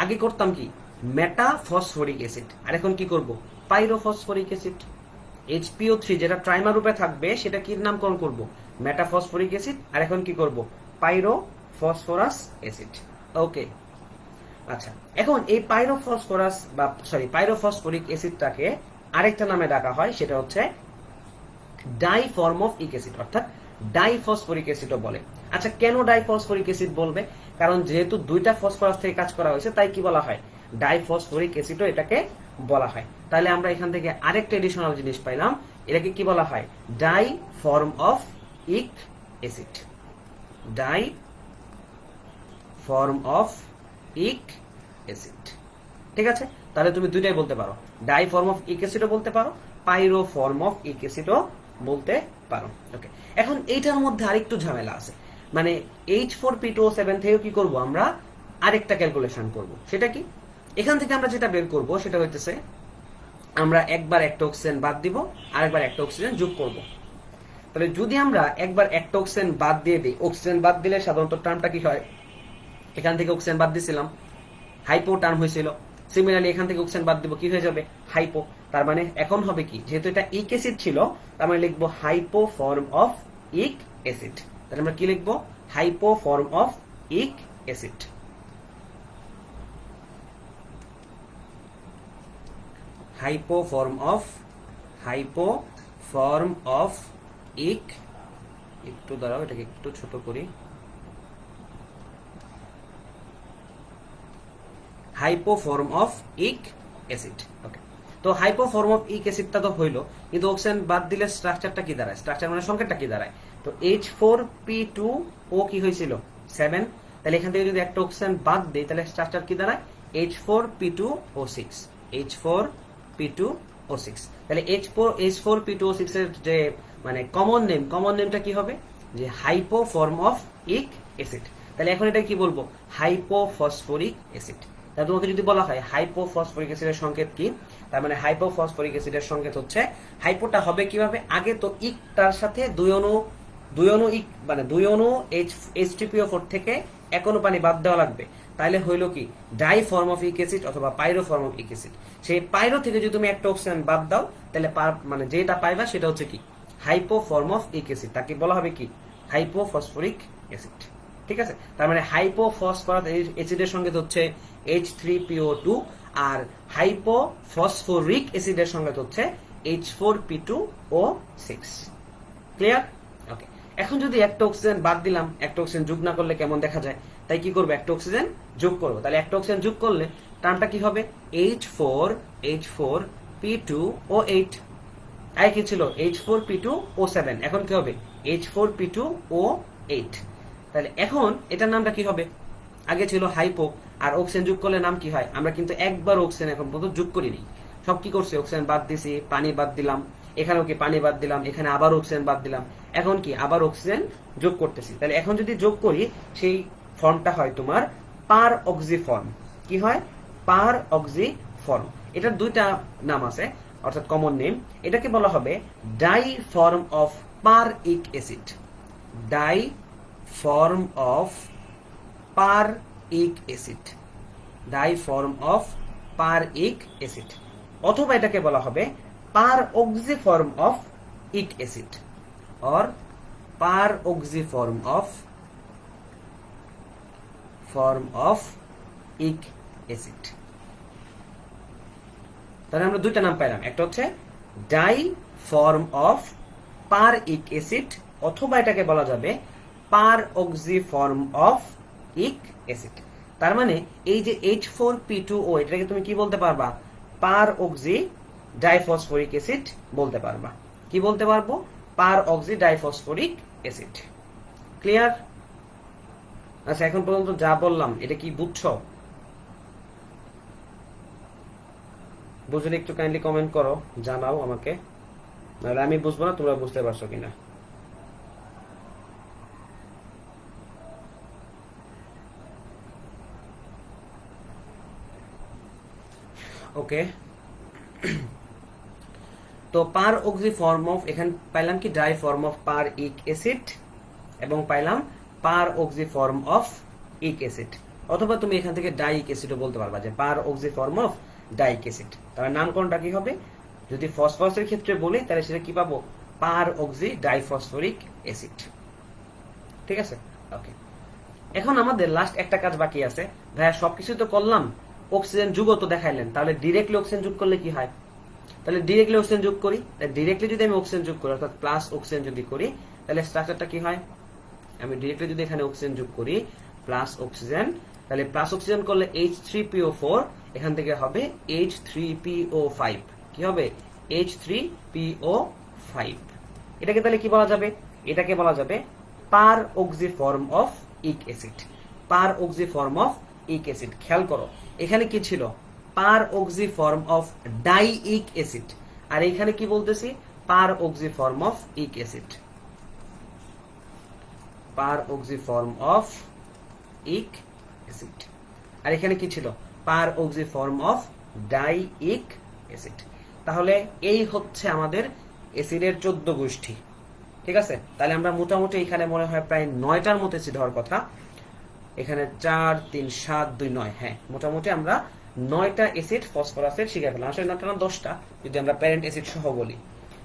আগে করতাম কি? মেটা ফসফরিক অ্যাসিড, আর এখন কি করব? পাইরো ফসফরিক অ্যাসিড। HPO3 যেটা ট্রাইমার রূপে থাকবে, সেটা কি নামকরণ করব? মেটা ফসফরিক অ্যাসিড, আর এখন কি করব? পাইরো ফসফরাস অ্যাসিড। ওকে, আচ্ছা, এখন এই পাইরো ফসফরিক অ্যাসিডটাকে আরেকটা নামে ডাকা হয়, সেটা হচ্ছে ডাই ফর্ম অফ ইক অ্যাসিড, অর্থাৎ ডাইফসফরিক অ্যাসিডও বলে। আচ্ছা, কেন ডাইফসফরিক অ্যাসিড বলবে? কারণ যেহেতু 2টা ফসফরাস থেকে কাজ করা হয়েছে, তাই কি বলা হয়? ডাইফসফরিক অ্যাসিডও এটাকে বলা হয়। তাহলে আমরা এখান থেকে আরেকটা এডিশনাল জিনিস পাইলাম, এটাকে কি বলা হয়? ডাই ফর্ম অফ ইক অ্যাসিড। ডাই ফর্ম অফ ইক অ্যাসিড। ঠিক আছে, তাহলে তুমি দুইটাই বলতে পারো, ডাই ফর্ম অফ ইক অ্যাসিডও বলতে পারো, পাইরো ফর্ম অফ ইক অ্যাসিডও বলতে পারো। ওকে, এখন এইটার মধ্যে আরেকটু ঝামেলা আছে, মানে H4P2O7 থেকে কি করব? আমরা আরেকটা ক্যালকুলেশন করব। সেটা কি? এখান থেকে আমরা যেটা বের করব সেটা হইতেছে, আমরা একবার একটা অক্সিজেন বাদ দিব, আরেকবার একটা অক্সিজেন যোগ করব। তাহলে যদি আমরা একবার একটা অক্সিজেন বাদ দিয়ে দিই, অক্সিজেন বাদ দিলে সাধারণত টার্মটা কি হয়? এখান থেকে অক্সিজেন বাদ দিছিলাম, হাইপো টার্ম হয়েছিল। সিমিলারলি এখান থেকে অক্সিজেন বাদ দিব, কি হয়ে যাবে? হাইপো। তার মানে এখন হবে কি? যেহেতু এটা ইক অ্যাসিড ছিল, তার মানে লিখবো হাইপো ফর্ম অফ ইক অ্যাসিড। তাহলে আমরা কি লিখবো? হাইপো ফর্ম অফ ইক অ্যাসিড। হাইপো ফর্ম অফ ইক, একটু দাঁড়াও, এটাকে একটু ছোট করি। হাইপো ফর্ম অফ ইক অ্যাসিড। ওকে, তো হাইপো ফর্ম অফ ইক অ্যাসিডটা তো হইলো, কিন্তু অক্সিজেন বাদ দিলে স্ট্রাকচারটা কি দাঁড়ায়? স্ট্রাকচার মানে সংকেতটা কি দাঁড়ায়? তো H4P2O কি হয়েছিল? 7। তাহলে এখান থেকে যদি একটা অক্সিজেন বাদ দেই, তাহলে স্ট্রাকচার কি দাঁড়ায়? H4P2O6। H4P2O6। তাহলে H4P2O6 এর যে মানে কমন নেমটা কি হবে? যে হাইপো ফর্ম অফ ইক অ্যাসিড। তাহলে এখন এটা কি বলবো? হাইপোফসফরিক অ্যাসিড। তাহলে তোমাকে যদি বলা হয় হাইপোফসফরিক অ্যাসিডের সংকেত কি, তার মানে হাইপোফসফরিক অ্যাসিডের সংকেত হচ্ছে, হাইপোটা হবে কিভাবে? আগে তো ইকটার সাথে দুই অণু ইক, মানে 2 অণু H3PO4 থেকে 1 অণু পানি বাদ দেওয়া লাগবে। তাহলে হইলো কি? ডাই ফর্ম অফ ইক অ্যাসিড অথবা পাইরো ফর্ম অফ ইক অ্যাসিড। সেই পাইরো থেকে যদি তুমি একটা অক্সিজেন বাদ দাও, তাহলে মানে যেটা পাইবা সেটা হচ্ছে কি? হাইপো ফর্ম অফ ইক অ্যাসিড। তাকে বলা হবে কি? হাইপোফসফরিক অ্যাসিড। ঠিক আছে, তার মানে হাইপোফসফরাস অ্যাসিডের সংকেত হচ্ছে H3PO2, আর হাইপোফসফরিক অ্যাসিডের সংকেত হচ্ছে H4P2O6। ক্লিয়ার? ওকে, এখন যদি একটা অক্সিজেন বাদ দিলাম, একটা অক্সিজেন যোগ না করলে কেমন দেখা যায়? তাই কি করবো? একটা অক্সিজেন যোগ করবো। তাহলে একটা অক্সিজেন যোগ করলে টার্মটা কি হবে? H4P2O8। আগে কি ছিল H4P2O7, এখন কি হবে H4P2O8। তাহলে এখন এটার নামটা কি হবে? আগে ছিল হাইপো, আর অক্সিজেন যোগ করলে নাম কি হয়? আমরা কিন্তু একবার অক্সিজেন এখন পর্যন্ত যোগ করিনি। সব কি করছে? অক্সিজেন বাদ দিছি, পানি বাদ দিলাম, এখানেও কি পানি বাদ দিলাম, এখানে আবার অক্সিজেন বাদ দিলাম, এখন কি আবার অক্সিজেন যোগ করতেছি। তাহলে এখন যদি যোগ করি সেই ফর্মটা হয় তোমার পার অক্সি ফর্ম। কি হয়? পার অক্সি ফর্ম। এটার দুইটা নাম আছে, অর্থাৎ কমন নেম। এটাকে বলা হবে die form of per ic acid. Die form of per ic acid. Die form of per ic acid, অথবা এটাকে বলা হবে পার অক্সি ফর্ম অফ ইক acid or per oxy form of ইক অ্যাসিড। তাহলে আমরা দুইটা নাম পাইলাম, একটা হচ্ছে die form of per ic acid, অথবা এটাকে বলা যাবে পার অক্সি ফর্ম অফ ইক অ্যাসিড। তার মানে এই যে H4P2O, এটাকে তুমি কি বলতে পারবা? পার অক্সি ডাইফসফরিক অ্যাসিড বলতে পারবা। কি বলতে পারবো? পার অক্সি ডাইফসফরিক অ্যাসিড। ক্লিয়ার? আচ্ছা, এখন পর্যন্ত যা বললাম এটা কি বুঝছো? বুঝলে একটু কাইন্ডলি কমেন্ট করো, জানাও আমাকে, নাহলে আমি বুঝবো না তোমরা বুঝতে পারছো কিনা। ওকে, তো পার অক্সি ফর্ম অফ, এখানে পাইলাম কি die form of per ic acid, এবং পাইলাম peroxyphosphoric acid, অথবা তুমি এখান থেকে ডাইক অ্যাসিডও বলতে পারবা, যে peroxydiphosphoric acid. তার নামকরণটা কি হবে? যদি ফসফরাসের ক্ষেত্রে বলি তাহলে সেটা কি পাবো? পার অক্সি ডাইফসফরিক অ্যাসিড। ঠিক আছে? ওকে, এখন আমাদের লাস্ট একটা কাজ বাকি আছে। ভাইয়া সবকিছু তো করলাম, অক্সিজেন যুগও তো দেখাইলেন, তাহলে ডিরেক্টলি অক্সিজেন যোগ করলে কি হয়? তাহলে ডিরেক্টলি অক্সিজেন যোগ করি। ডিরেক্টলি যদি আমি অক্সিজেন যোগ করি, অর্থাৎ প্লাস অক্সিজেন যদি করি, তাহলে স্ট্রাকচারটা কি হয়? আমি ডিরেক্টলি যদি এখানে অক্সিজেন যোগ করি প্লাস অক্সিজেন, তাহলে প্লাস অক্সিজেন করলে H3PO4, এখান থেকে হবে H3PO5। কি হবে? H3PO5। এটাকে তাহলে কি বলা যাবে? এটাকে বলা যাবে পার অক্সি ফর্ম অফ ইক acid. Per oxy form of ইক অ্যাসিড। খেয়াল করো, এখানে কি ছিল? পার অক্সি ফর্ম অফ ডাইইক অ্যাসিড, আর এখানে কি বলতেছি? পার অক্সি ফর্ম অফ ইক acid. Per oxy form of ইক অ্যাসিড, আর এখানে কি ছিল? পার অক্সি ফর্ম অফ ডাইইক অ্যাসিড। তাহলে এই হচ্ছে আমাদের অ্যাসিডের 14 গোষ্ঠী। ঠিক আছে? তাহলে আমরা মোটামুটি এখানে মনে হয় প্রায় 9টার মতো অ্যাসিড হওয়ার কথা। এখানে 4 3 7 2 9, হ্যাঁ মোটামুটি আমরা 9টা অ্যাসিড ফসফরাসের শিখে ফেলাম। আসলে 9টা না 10টা যদি আমরা প্যারেন্ট অ্যাসিড সহ বলি।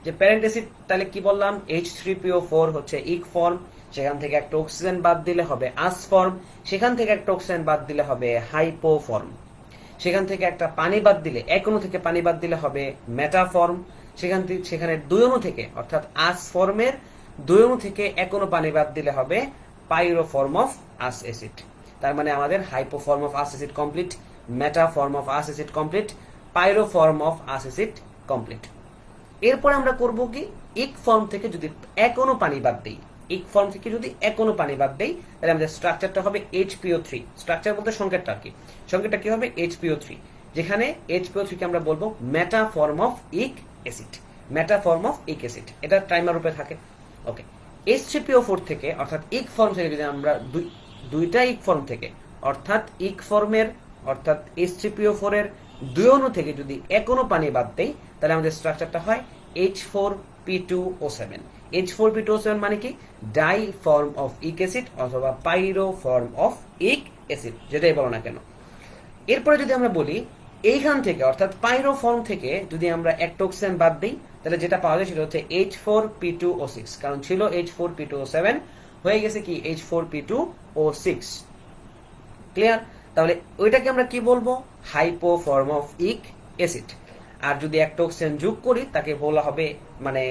যে প্যারেন্ট অ্যাসিড তাহলে কি বললাম? H3PO4 হচ্ছে ইক ফর্ম, সেখান থেকে একটা অক্সিজেন বাদ দিলে হবে আস ফর্ম, সেখান থেকে একটা অক্সিজেন বাদ দিলে হবে হাইপো ফর্ম, সেখান থেকে একটা পানি বাদ দিলে, এক অণু থেকে পানি বাদ দিলে হবে মেটা ফর্ম, সেখানে দুই অণু থেকে, অর্থাৎ আস ফর্মের দুই অণু থেকে এক অণু পানি বাদ দিলে হবে পাইরো ফর্ম অফ আস অ্যাসিড। তার মানে আমাদের hypo form of us acid complete, meta form of us acid complete, পাইরো form of us acid complete. এরপর আমরা করব কি? ইক ফর্ম থেকে যদি এক অণু পানি বাদ দেই, ইক ফর্ম থেকে যদি এক অণু পানি বাদ দেই, তাহলে আমাদের স্ট্রাকচারটা হবে HPO3। স্ট্রাকচার বলতে সংকেতটা কি? সংকেতটা কি হবে? HPO3, যেখানে HPO3 কে আমরা বলবো মেটা ফর্ম অফ ইক অ্যাসিড। মেটা ফর্ম অফ ইক অ্যাসিড, এটা ট্রাইমার রূপে থাকে। ওকে, H3PO4 থেকে, অর্থাৎ ইক ফর্ম থেকে যদি আমরা দুইটা ইক ফর্ম থেকে, অর্থাৎ ইক ফর্মের, অর্থাৎ H3PO4 এর দুই অণু থেকে যদি এক অণু পানি বাদ দেই, তাহলে আমাদের স্ট্রাকচারটা হয় H4P2O7। H4P2O7 মানে কি? ডাই ফর্ম অফ ইক অ্যাসিড অথবা পাইরো ফর্ম অফ ইক অ্যাসিড, যেটাই বলো না কেন। এরপরে যদি আমরা বলি এইখান থেকে, অর্থাৎ পাইরো ফর্ম থেকে যদি আমরা একটা অক্সিজেন বাদ দিই, তাহলে যেটা পাওয়া যায় সেটা হচ্ছে H4P2O6, কারণ ছিল H4P2O7, হয়ে গেছে কি H4P2O6। ক্লিয়ার? তাহলে ওইটাকে আমরা কি বলবো? হাইপো ফর্ম অফ ইক অ্যাসিড। আর যদি একটা অক্সিজেন যোগ করি তাকে বলা হবে, মানে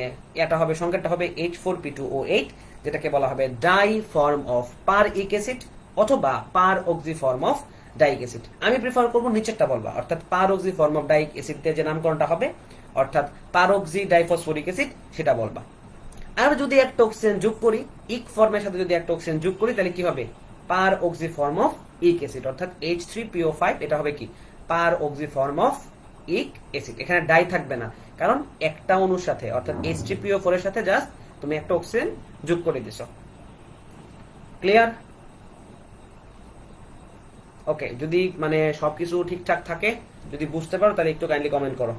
এটা হবে, সংকেতটা হবে H4P2O8, যেটাকে বলা হবে die form of per ic acid অথবা peroxydiphosphoric acid. আমি প্রিফার করব নিচেরটা বলবা, অর্থাৎ peroxydiphosphoric acid দিয়ে যে নামকরণটা হবে অর্থাৎ পারঅক্সি ডাইফসফরিক অ্যাসিড সেটা বলবা। আর যদি একটা অক্সিজেন যোগ করি, ইক ফর্মের সাথে যদি একটা অক্সিজেন যোগ করি, তাহলে কি হবে? পার অক্সি ফর্ম অফ ইক অ্যাসিড, অর্থাৎ H3PO5 এটা হবে কি? পার অক্সি ফর্ম অফ ইক অ্যাসিড। এখানে ডাই থাকবে না, কারণ একটা অণুর সাথে অর্থাৎ H3PO4 এর সাথে জাস্ট তুমি একটা অক্সিজেন যোগ করে দিছো। ক্লিয়ার? ওকে, যদি মানে সবকিছু ঠিকঠাক থাকে, যদি বুঝতে পারো, তাহলে একটু কাইন্ডলি কমেন্ট করো।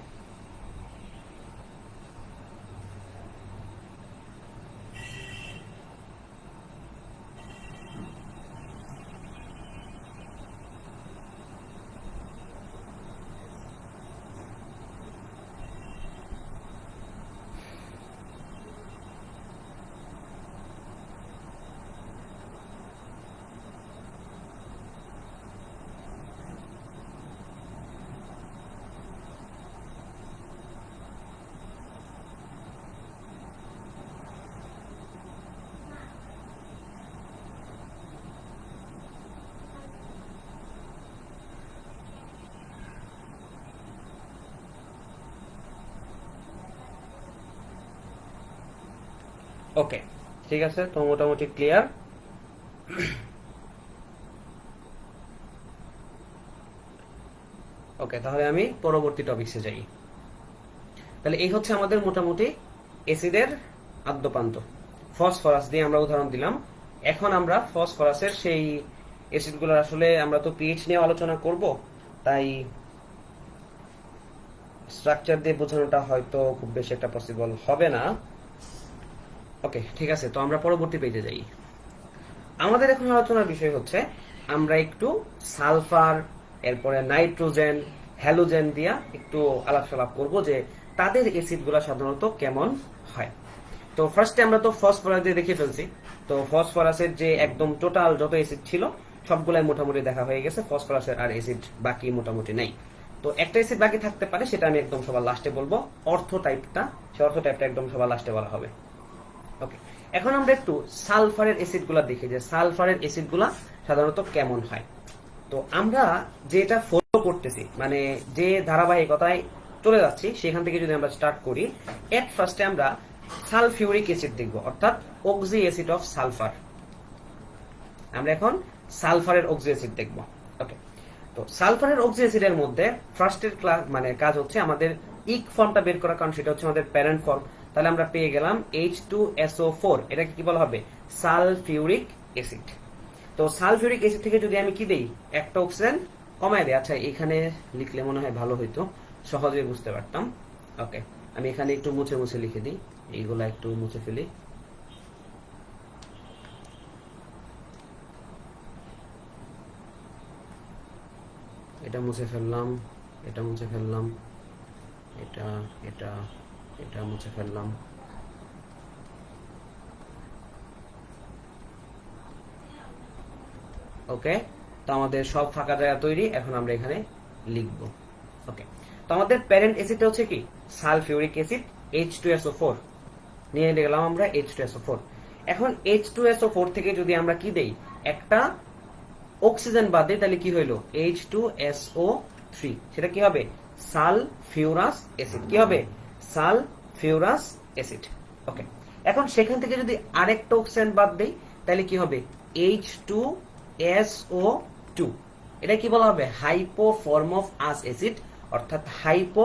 ওকে, ঠিক আছে, তো মোটামুটি ক্লিয়ার। ওকে, তাহলে আমি পরবর্তী টপিকসে যাই। তাহলে এই হচ্ছে আমাদের মোটামুটি অ্যাসিডের আদ্যপান্ত। ফসফরাস দিয়ে আমরা উদাহরণ দিলাম। এখন আমরা ফসফরাসের সেই অ্যাসিডগুলো, আসলে আমরা তো পিএইচ নিয়ে আলোচনা করব, তাই স্ট্রাকচার দিয়ে বোঝানোটা হয়তো খুব বেশি একটা পসিবল হবে না। ওকে, ঠিক আছে, তো আমরা পরবর্তী পেজে যাই। আমাদের এখন আলোচনার বিষয় হচ্ছে, আমরা একটু সালফার, এরপরে নাইট্রোজেন, হ্যালোজেন দিয়া একটু আলাপ সালাপ করবো যে তাদের অ্যাসিডগুলো সাধারণত কেমন হয়। তো ফার্স্টে আমরা তো ফসফরাস দিয়ে দেখে ফেলছি। তো ফসফরাসের যে একদম টোটাল যত অ্যাসিড ছিল সবগুলাই মোটামুটি দেখা হয়ে গেছে। ফসফরাসের আর অ্যাসিড বাকি মোটামুটি নাই। তো একটা অ্যাসিড বাকি থাকতে পারে, সেটা আমি একদম সবার লাস্টে বলবো। অর্থ টাইপটা, সে অর্থ টাইপটা একদম সবার লাস্টে বলা হবে। ওকে, এখন আমরা একটু সালফারের অ্যাসিডগুলো দেখি যে সালফারের অ্যাসিডগুলো সাধারণত কেমন হয়। তো আমরা যেটা ফলো করতেছি, মানে যে ধারাবাহিকতায় চলে যাচ্ছি, সেখান থেকে যদি আমরা স্টার্ট করি, এট ফার্স্টে আমরা সালফিউরিক অ্যাসিড দেখব, অর্থাৎ অক্সি অ্যাসিড অফ সালফার। আমরা এখন সালফারের অক্সি অ্যাসিড দেখব। ওকে, তো সালফারের অক্সি অ্যাসিডের মধ্যে ফার্স্টের ক্লাস মানে কাজ হচ্ছে আমাদের ইক ফর্মটা বের করা, কারণ সেটা হচ্ছে আমাদের প্যারেন্ট ফর্ম। তাহলে আমরা পেয়ে গেলাম H2SO4, এটাকে কি বলা হবে? Sulphuric acid. তো সালফিউরিক অ্যাসিড থেকে যদি আমি কি দেই, একটা অক্সিজেন কমায় দেই। আচ্ছা, এখানে লিখলে মনে হয় ভালো হইতো, সহজে বুঝতে পারতাম। ওকে, আমি এখানে একটু মুছে মুছে লিখে দিই, এইগুলা একটু মুছে ফেলি। এটা মুছে ফেললাম, এটা মুছে ফেললাম, এটা এটা এটা মুছে ফেললাম। ওকে, তো আমাদের সব ফাঁকা জায়গা তৈরি। এখন আমরা এখানে লিখব। ওকে, তো আমাদের প্যারেন্ট অ্যাসিডটা হচ্ছে কি? সালফিউরিক অ্যাসিড, H2SO4 নিয়ে গেলাম আমরা H2SO4। এখন H2SO4 থেকে যদি আমরা কি দেই, একটা অক্সিজেন বাদ দেই, তাহলে কি হইলো? H2SO3, সেটা কি হবে? Sulphurous acid. কি হবে? Sulphurous acid. ওকে, এখন সেখান থেকে যদি আরেকটা অক্সিজেন বাদ দেই, তাহলে কি হবে? H2SO2, এটা কি বলা হবে? Hypo form of us acid, অর্থাৎ হাইপো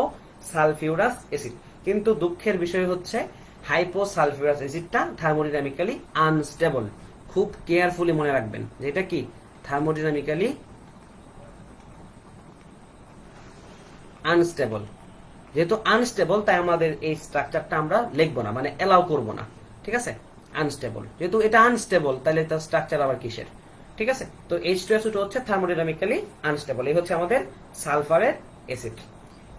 সালফিউরাস অ্যাসিড। কিন্তু দুঃখের বিষয় হচ্ছে হাইপো সালফিউরাস অ্যাসিডটা থার্মোডাইনামিক্যালি আনস্টেবল। খুব কেয়ারফুলি মনে রাখবেন যে এটা কি? থার্মোডাইনামিক্যালি আনস্টেবল। যেহেতু আনস্টেবল, তাই আমাদের এই স্ট্রাকচারটা আমরা লিখবো না, মানে এলাও করব না। ঠিক আছে, আনস্টেবল। যেহেতু এটা আনস্টেবল, তাহলে তার স্ট্রাকচার আবার কিসের? ঠিক আছে, তো H2SO2 হচ্ছে থার্মোডাইনামিক্যালি আনস্টেবল। এই হচ্ছে আমাদের সালফারের অ্যাসিড।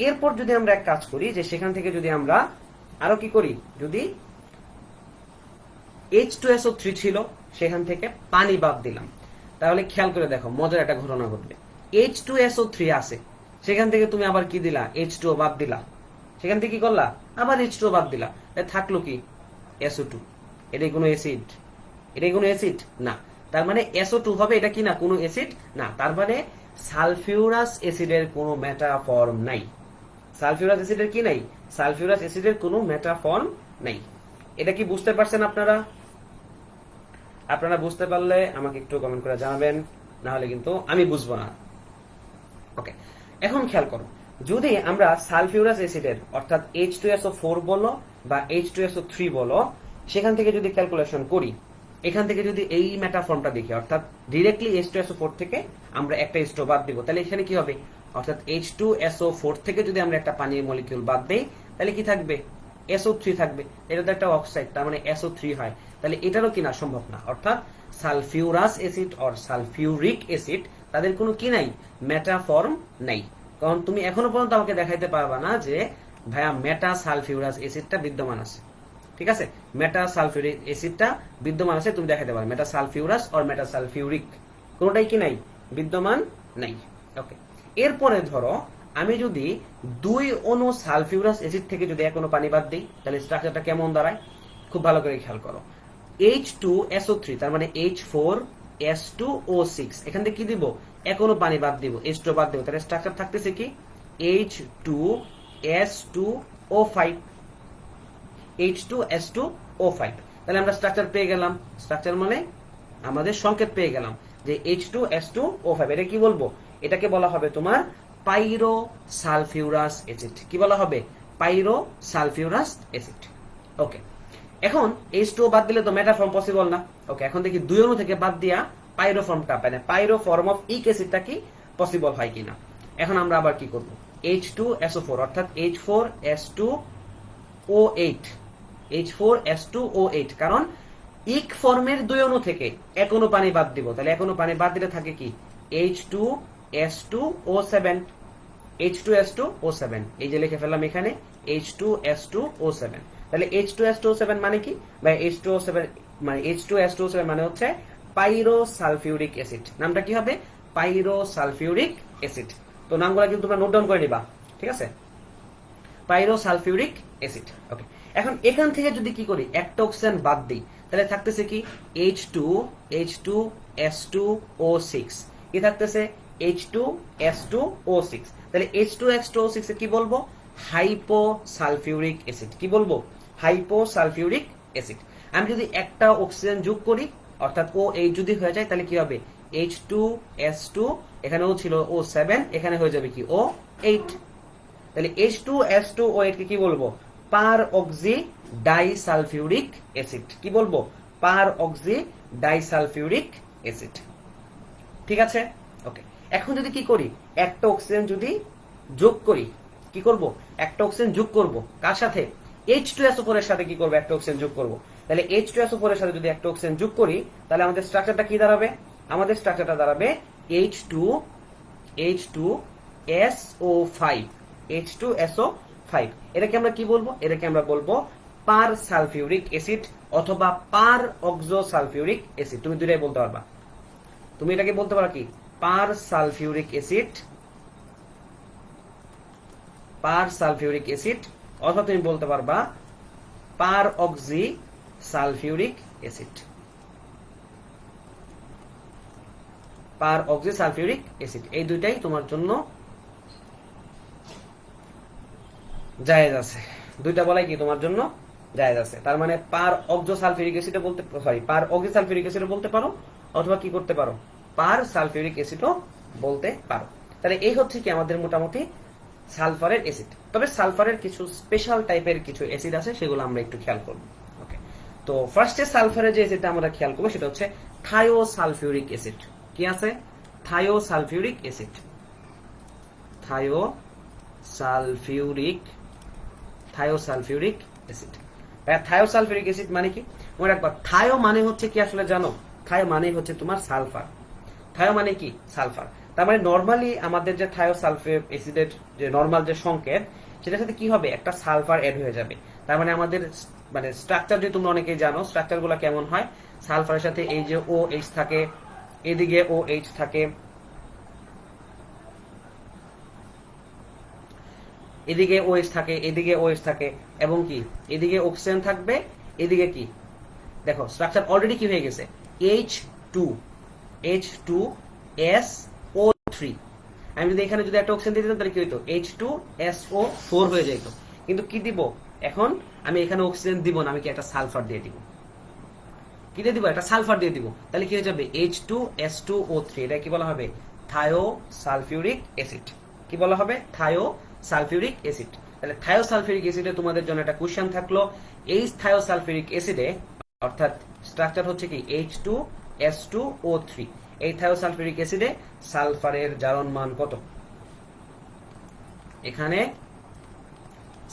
এরপর যদি আমরা এক কাজ করি, যে সেখান থেকে যদি আমরা আরো কি করি, যদি H2SO3 ছিল, সেখান থেকে পানি বাদ দিলাম, তাহলে খেয়াল করে দেখো, মজার একটা ঘটনা ঘটবে। H2SO3 আছে, সেখান থেকে তুমি আবার কি দিলা? H2O বাদ দিলা। সেখান থেকে কি করলা? আবার H2O বাদ দিলা। থাকলো কি? SO2। এটাই কোনো অ্যাসিড? এটাই কোনো অ্যাসিড না। তার মানে SO2 হবে, এটা কি না? কোনো অ্যাসিড না। তার মানে সালফিউরাস অ্যাসিডের কোনো মেটা ফর্ম নাই। সালফিউরাস অ্যাসিডের কি নাই? সালফিউরাস অ্যাসিডের কোনো মেটা ফর্ম নেই। এটা কি বুঝতে পারছেন আপনারা? আপনারা বুঝতে পারলে আমাকে একটু কমেন্ট করে জানাবেন, না হলে কিন্তু আমি বুঝবো না। ওকে, এখন খেয়াল করো, যদি আমরা সালফিউরাস অ্যাসিডের অর্থাৎ H2SO4 বলো বা H2SO3 বলো, সেখান থেকে যদি ক্যালকুলেশন করি, এখান থেকে যদি এই মেটাফর্মটা দেখি, অর্থাৎ ডিরেক্টলি H2SO4 থেকে আমরা একটা H2 বাদ দিব, তাহলে এখানে কি হবে? অর্থাৎ H2SO4 থেকে যদি আমরা একটা পানির মলিকিউল বাদ দেই, তাহলে কি থাকবে? SO3 থাকবে। এটা তো একটা অক্সাইড, তার মানে SO3 হয়। তাহলে এটারও কিনা সম্ভব না। অর্থাৎ sulphurous acid or sulphuric acid, তাদের কোনো কি নাই? মেটাফর্ম নাই। কারণ তুমি এখনো পর্যন্ত আমাকে দেখাইতে পারবা না যে ভাইয়া মেটা সালফিউরাস অ্যাসিডটা বিদ্যমান আছে। ঠিক আছে, মেটা সালফিউরিক অ্যাসিডটা বিদ্যমান আছে, তুমি দেখাইতে পারো। মেটা সালফিউরাস অর মেটা সালফিউরিক কোনোটাই কি নাই? বিদ্যমান নাই। ওকে, এরপরে ধরো আমি যদি 2 অণু সালফিউরাস অ্যাসিড থেকে যদি এক অণু পানি বাদ দিই, তাহলে স্ট্রাকচারটা কেমন দাঁড়ায়? খুব ভালো করে খেয়াল করো। H2SO3, তার মানে H4S2O6, এখান থেকে কি দিব? এক অণু পানি বাদ দিব, H2 বাদ দিব, তাহলে স্ট্রাকচার থাকতেছে কি? H2S2O5, H2S2O5। তাহলে আমরা স্ট্রাকচার পেয়ে গেলাম। স্ট্রাকচার মানে আমাদের সংকেত পেয়ে গেলাম যে H2S2O5। এটা কি বলবো? এটাকে বলা হবে তোমার পাইরো সালফিউরাস অ্যাসিড। কি বলা হবে? পাইরো সালফিউরাস অ্যাসিড। ওকে, এখন H2O বাদ দিলে তো মেটা ফর্ম পসিবল না। ওকে, এখন দেখি 2 অণু থেকে বাদ দিয়া পাইরো ফর্মটা, মানে পাইরো ফর্ম অফ ইক অ্যাসিডটা কি পসিবল হয় কিনা। এখন আমরা আবার কি করব? H2SO4 অর্থাৎ H4S2O8, H4S2O8, কারণ ইক ফর্মের 2 অণু থেকে এক অণু পানি বাদ দিব, তাহলে এক অণু পানি বাদ দিলে থাকে কি? H2S2O7, H2S2O7, এই যে লিখে ফেললাম এখানে H2S2O7। তাহলে H2S2O7 মানে কি? বা H2O7 মানে H2S2O7 মানে হচ্ছে পাইরো সালফিউরিক অ্যাসিড। নামটা কি হবে? পাইরো সালফিউরিক অ্যাসিড। তো নামগুলো কিন্তু তোমরা নোট ডাউন করে নিবা, ঠিক আছে? পাইরো সালফিউরিক অ্যাসিড। ওকে, এখন এখান থেকে যদি কি করি? একটা অক্সিজেন বাদ দিই, তাহলে থাকতেছে কি? H2S2O6, কি থাকতেছে? H2S2O6। তাহলে H2S2O6 এ কি বলবো? হাইপোসালফিউরিক অ্যাসিড। কি বলবো? হাইপোসালফিউরিক অ্যাসিড। আমি যদি একটা অক্সিজেন যোগ করি, অর্থাৎ OH যদি হয়ে যায়, তাহলে কি হবে? H2S2, এখানেও ছিল O7, এখানে হয়ে যাবে কি? O8। তাহলে H2S2O8 কে কি বলবো? পার অক্সি ডাইসালফিউরিক অ্যাসিড। কি বলবো? পার অক্সি ডাইসালফিউরিক অ্যাসিড। ঠিক আছে? ওকে, এখন যদি কি করি? একটা অক্সিজেন যদি যোগ করি, কি করব? একটা অক্সিজেন যোগ করব কার সাথে? H2SO4 এর সাথে কি করব? একটা অক্সিজেন যোগ করব। তাহলে H2SO4 এর সাথে যদি একটা অক্সিজেন যোগ করি, তাহলে আমাদের স্ট্রাকচারটা কি দাঁড়াবে? আমাদের স্ট্রাকচারটা দাঁড়াবে H2SO5, H2SO5। এটাকে আমরা কি বলবো? এটাকে আমরা বলবো পার সালফিউরিক অ্যাসিড অথবা পার অক্সো সালফিউরিক অ্যাসিড। তুমি দুটাই বলতে পারবা। তুমি এটাকে বলতে পারো কি? পার সালফিউরিক অ্যাসিড, পার সালফিউরিক অ্যাসিড, অথবা তুমি বলতে পারবা পার অক্সি সালফিউরিক অ্যাসিড। পার অক্সি সালফিউরিক অ্যাসিড, এই দুইটাই তোমার জন্য জায়েজ আছে। দুইটা বলাই কি তোমার জন্য জায়েজ আছে। তার মানে পার অক্সো সালফিউরিক অ্যাসিড বলতে, সরি, পার অক্সি সালফিউরিক অ্যাসিড বলতে পারো, অথবা কি করতে পারো? পার সালফিউরিক অ্যাসিডও বলতে পারো। তাহলে এই হচ্ছে কি আমাদের মোটামুটি সালফারের অ্যাসিড। তবে সালফারের কিছু স্পেশাল টাইপের কিছু অ্যাসিড আছে, সেগুলো আমরা একটু খেয়াল করব। ওকে, তো ফার্স্টে সালফারের যে অ্যাসিডটা আমরা খেয়াল করব সেটা হচ্ছে থায়োসালফিউরিক অ্যাসিড। কি আছে? Thiosulphuric acid. Thiosulphuric acid. Thiosulphuric acid মানে কি? মনে রাখবা, থায়ো মানে হচ্ছে কি আসলে জানো? থায়ো মানে হচ্ছে তোমার সালফার। থায়ো মানে কি? সালফার। তার মানে নরমালি আমাদের যে থায়োসালফিউরিক অ্যাসিডের যে নরমাল যে সংকেত, সেটার সাথে কি হবে? একটা সালফার এড হয়ে যাবে। তার মানে আমাদের মানে স্ট্রাকচার যে তোমরা অনেকেই জানো, স্ট্রাকচারগুলো কেমন হয়? সালফারের সাথে এই যে OH থাকে, এদিকে OH থাকে, এদিকে OH থাকে, এদিকে OH থাকে, এবং কি এদিকে অক্সিজেন থাকবে, এদিকে কি দেখো স্ট্রাকচার অলরেডি কি হয়ে গেছে? H2SO3। আমি যদি এখানে যদি একটা অক্সিজেন দিতে তাহলে কি হইতো? H2SO4 হয়ে যেত। কিন্তু কি দিব এখন, আমি এখানে অক্সিজেন দিব না, আমি কি একটা সালফার দিয়ে দিব, কি দিয়ে দিব, একটা সালফার দিয়ে দিব। তাহলে কি হয়ে যাবে H2S2O3, এটা কি বলা হবে, থায়োসালফিউরিক অ্যাসিড। কি বলা হবে, থায়োসালফিউরিক অ্যাসিড। তাহলে থায়োসালফিউরিক অ্যাসিডে তোমাদের জন্য একটা কোশ্চেন থাকলো, এই থায়োসালফিউরিক অ্যাসিডে অর্থাৎ স্ট্রাকচার হচ্ছে কি H2S2O3, এই থায়োসালফিউরিক অ্যাসিডে সালফারের জারণ মান কত, এখানে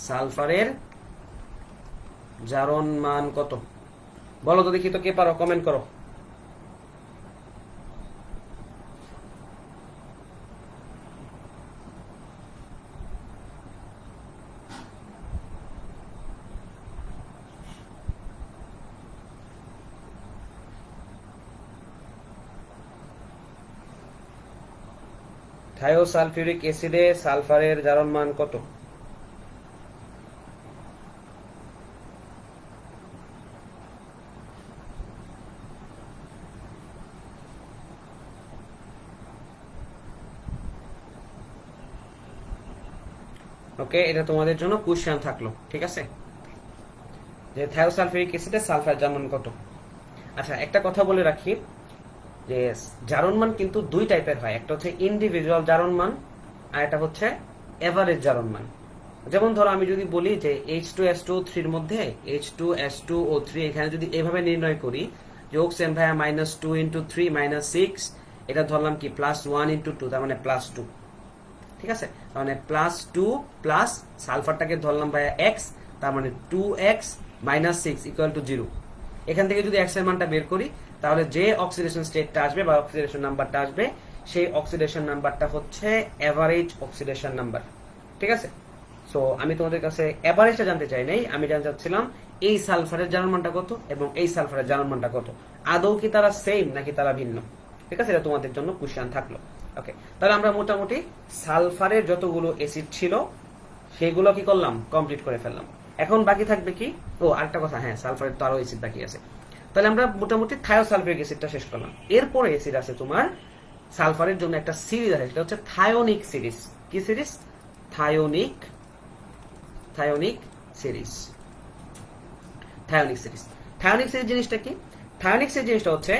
সালফারের জারণ মান কত বলো তো দেখি, তো কে পারো কমেন্ট করো। থায়োসালফিউরিক অ্যাসিডে সালফারের জারণ মান কত? ওকে, এটা তোমাদের জন্য কোশ্চেন থাকলো, ঠিক আছে, যে থায়োসালফিউরিক অ্যাসিডে সালফারের জারণ মান কত। আচ্ছা, একটা কথা বলে রাখি যে জারণ মান কিন্তু দুই টাইপের হয়, একটা হচ্ছে ইন্ডিভিজুয়াল জারণ মান আর একটা হচ্ছে এভারেজ জারণ মান। যেমন ধরো আমি যদি বলি যে H2S2O3 এর মধ্যে H2S2O3 এখানে যদি এভাবে নির্ণয় করি যে অক্সিজেন ভাইয়া -2 × 3 -6, এটা ধরলাম কি +1 × 2, তার মানে +2, ঠিক আছে, তার মানে +2 প্লাস সালফারটাকে ধরলাম ভাইয়া x, তার মানে 2x - 6 = 0। এখান থেকে যদি x এর মানটা বের করি তাহলে যে অক্সিডেশন স্টেটটা আসবে বা অক্সিডেশন নাম্বারটা আসবে সেই অক্সিডেশন নাম্বারটা হচ্ছে এভারেজ অক্সিডেশন নাম্বার, ঠিক আছে। সো আমি তোমাদের কাছে এভারেজটা জানতে চাই নাই, আমি জানতে চাচ্ছিলাম এই সালফারের জারণ মানটা কত এবং এই সালফারের জারণ মানটা কত, আদৌ কি তারা সেম নাকি তারা ভিন্ন, ঠিক আছে, এটা তোমাদের জন্য কোশ্চেন থাকলো। ওকে, তাহলে আমরা মোটামুটি সালফারের যতগুলো অ্যাসিড ছিল সেগুলো কি করলাম, কমপ্লিট করে ফেললাম। এখন বাকি থাকবে কি, ও আরেকটা কথা, হ্যাঁ সালফারের তো আরো অ্যাসিড বাকি আছে। তাহলে আমরা মোটামুটি থায়োসালফিউরিক অ্যাসিডটা শেষ করলাম। এরপরে অ্যাসিড আছে তোমার সালফারের জন্য একটা সিরিজ আছে, সেটা হচ্ছে থায়োনিক সিরিজ। কি সিরিজ, থায়োনিক সিরিজ। থায়োনিক সিরিজ, থায়োনিক সিরিজ জিনিসটা কি, থায়োনিক সিরিজ জিনিসটা হচ্ছে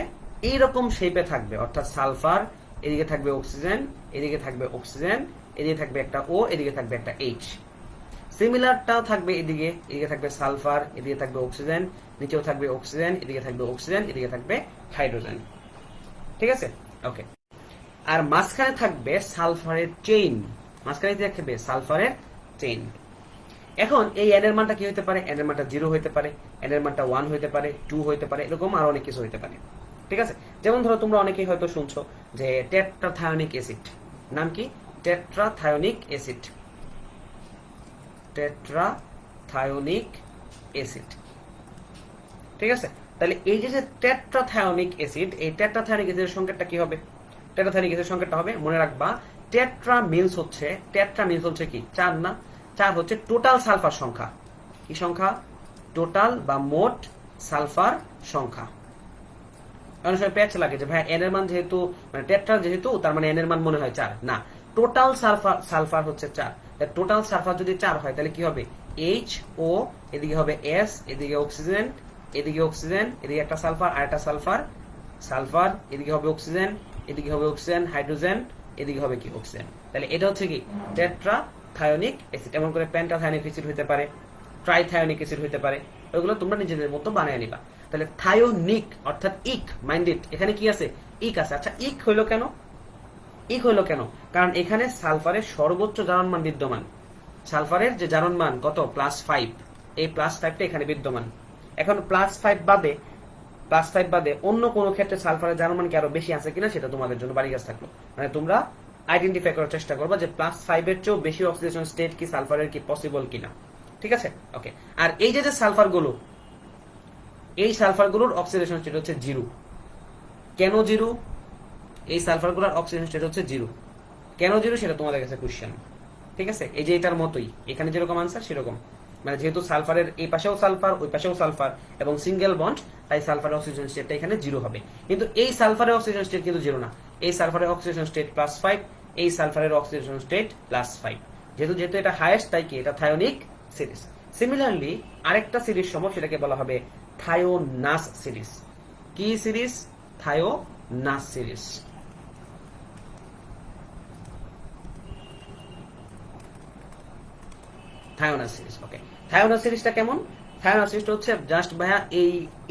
এইরকম শেপে থাকবে, অর্থাৎ সালফার, এদিকে থাকবে অক্সিজেন, এদিকে থাকবে অক্সিজেন, এদিকে থাকবে একটা ও, এদিকে থাকবে একটা এইচ। সিমিলারটাও থাকবে, এদিকে থাকবে সালফার, এদিকে থাকবে অক্সিজেন, নিচেও থাকবে অক্সিজেন, এদিকে থাকবে অক্সিজেন, এদিকে থাকবে হাইড্রোজেন, ঠিক আছে। ওকে, আর মাঝখানে থাকবে সালফারের চেইন, মাঝখানে থাকবে সালফারের চেইন। এখন এই এন এর মানটা কি হতে পারে, এন এর মানটা 0 হতে পারে, এন এর মানটা 1 হতে পারে, 2 হতে পারে, এরকম আরো অনেক কিছু হতে পারে, ঠিক আছে। যেমন ধরো তোমরা অনেকেই হয়তো শুনছো যে টেট্রাথায়োনিক অ্যাসিড, নাম কি, টেট্রাথায়োনিক অ্যাসিড, টেট্রাথায়োনিক অ্যাসিড, ঠিক আছে। তাহলে এই যে টেট্রাথায়োনিক অ্যাসিড, এই টেট্রাথায়োনিক অ্যাসিডের সংকেতটা কি হবে, টেট্রাথায়োনিক অ্যাসিডের সংকেতটা হবে, মনে রাখবা টেট্রা মিন্স হচ্ছে কি 4 না, 4 হচ্ছে টোটাল সালফার সংখ্যা। কি সংখ্যা, টোটাল বা মোট সালফার সংখ্যা। অনেক সময় প্যাচ লাগে যে ভাই এন এর মান যেহেতু মানে টেট্রা যেহেতু তার মানে এন এর মান মনে হয় 4, না, টোটাল সালফার হচ্ছে 4। টোটাল সালফার যদি 4 হয় তাহলে কি হবে, এইচ ও, এদিকে হবে এস, এদিকে অক্সিজেন, এদিকে অক্সিজেন, এদিকে একটা সালফার আর একটা সালফার, সালফার, এদিকে হবে অক্সিজেন, এদিকে হবে অক্সিজেন, হাইড্রোজেন, এদিকে হবে কি অক্সিজেন। তাহলে এটা হচ্ছে কি টেট্রাথায়োনিক অ্যাসিড। এমন করে পেন্টাথায়োনিক অ্যাসিড হতে পারে, ট্রাইথায়োনিক অ্যাসিড হতে পারে, ওগুলো তোমরা নিজেদের মতো বানিয়ে নিবা। তাহলে থায়োনিক অর্থাৎ ইক, মাইন্ডেড, এখানে কি আছে, ইক আছে। আচ্ছা, ইক হইলো কেন, ইক হইলো কেন, কারণ এখানে সালফারের সর্বোচ্চ জারণ মান বিদ্যমান। সালফারের যে জারণ মান কত, +5, এই +5টা এখানে বিদ্যমান। এখন +5 বাদে অন্য কোনো ক্ষেত্রে সালফারের জারণ মান কি আরো বেশি আছে কিনা সেটা তোমাদের জন্য বাড়ি কাজ থাকলো, মানে তোমরা আইডেন্টিফাই করার চেষ্টা করবা যে +5 এর চেয়েও বেশি অক্সিডেশন স্টেট কি সালফারের কি পসিবল কিনা, ঠিক আছে। ওকে, আর এই যে সালফারগুলো, এই সালফারগুলোর অক্সিডেশন স্টেট হচ্ছে 0। কেন 0, এই সালফারগুলোর অক্সিডেশন স্টেট হচ্ছে 0, কেন 0 সেটা তোমাদের কাছে কোশ্চেন, ঠিক আছে। এই যে এটার মতোই, এখানে যেরকম আনসার সেরকম, মানে যেহেতু সালফারের এই পাশেও সালফার ওই পাশেও সালফার এবং সিঙ্গেল বন্ড, তাই সালফারের অক্সিজেন স্টেটটা এখানে 0 হবে। কিন্তু এই সালফারের অক্সিজেন স্টেট কিন্তু 0 না, এই সালফারের অক্সিজেন স্টেট +5, এই সালফারের অক্সিজেন স্টেট +5। যেহেতু এটা হাইয়েস্ট, তাই কি এটা থায়োনিক সিরিজ। সিমিলারলি আরেকটা সিরিজ সম্ভব, সেটাকে বলা হবে থায়োনাস সিরিজ। কি সিরিজ? থায়োনাস সিরিজ। থায়োনাস সিরিজ। ওকে, থায়োনাস সিরিজটা কেমন? থায়োনাস সিরিজটা হচ্ছে জাস্ট ভাইয়া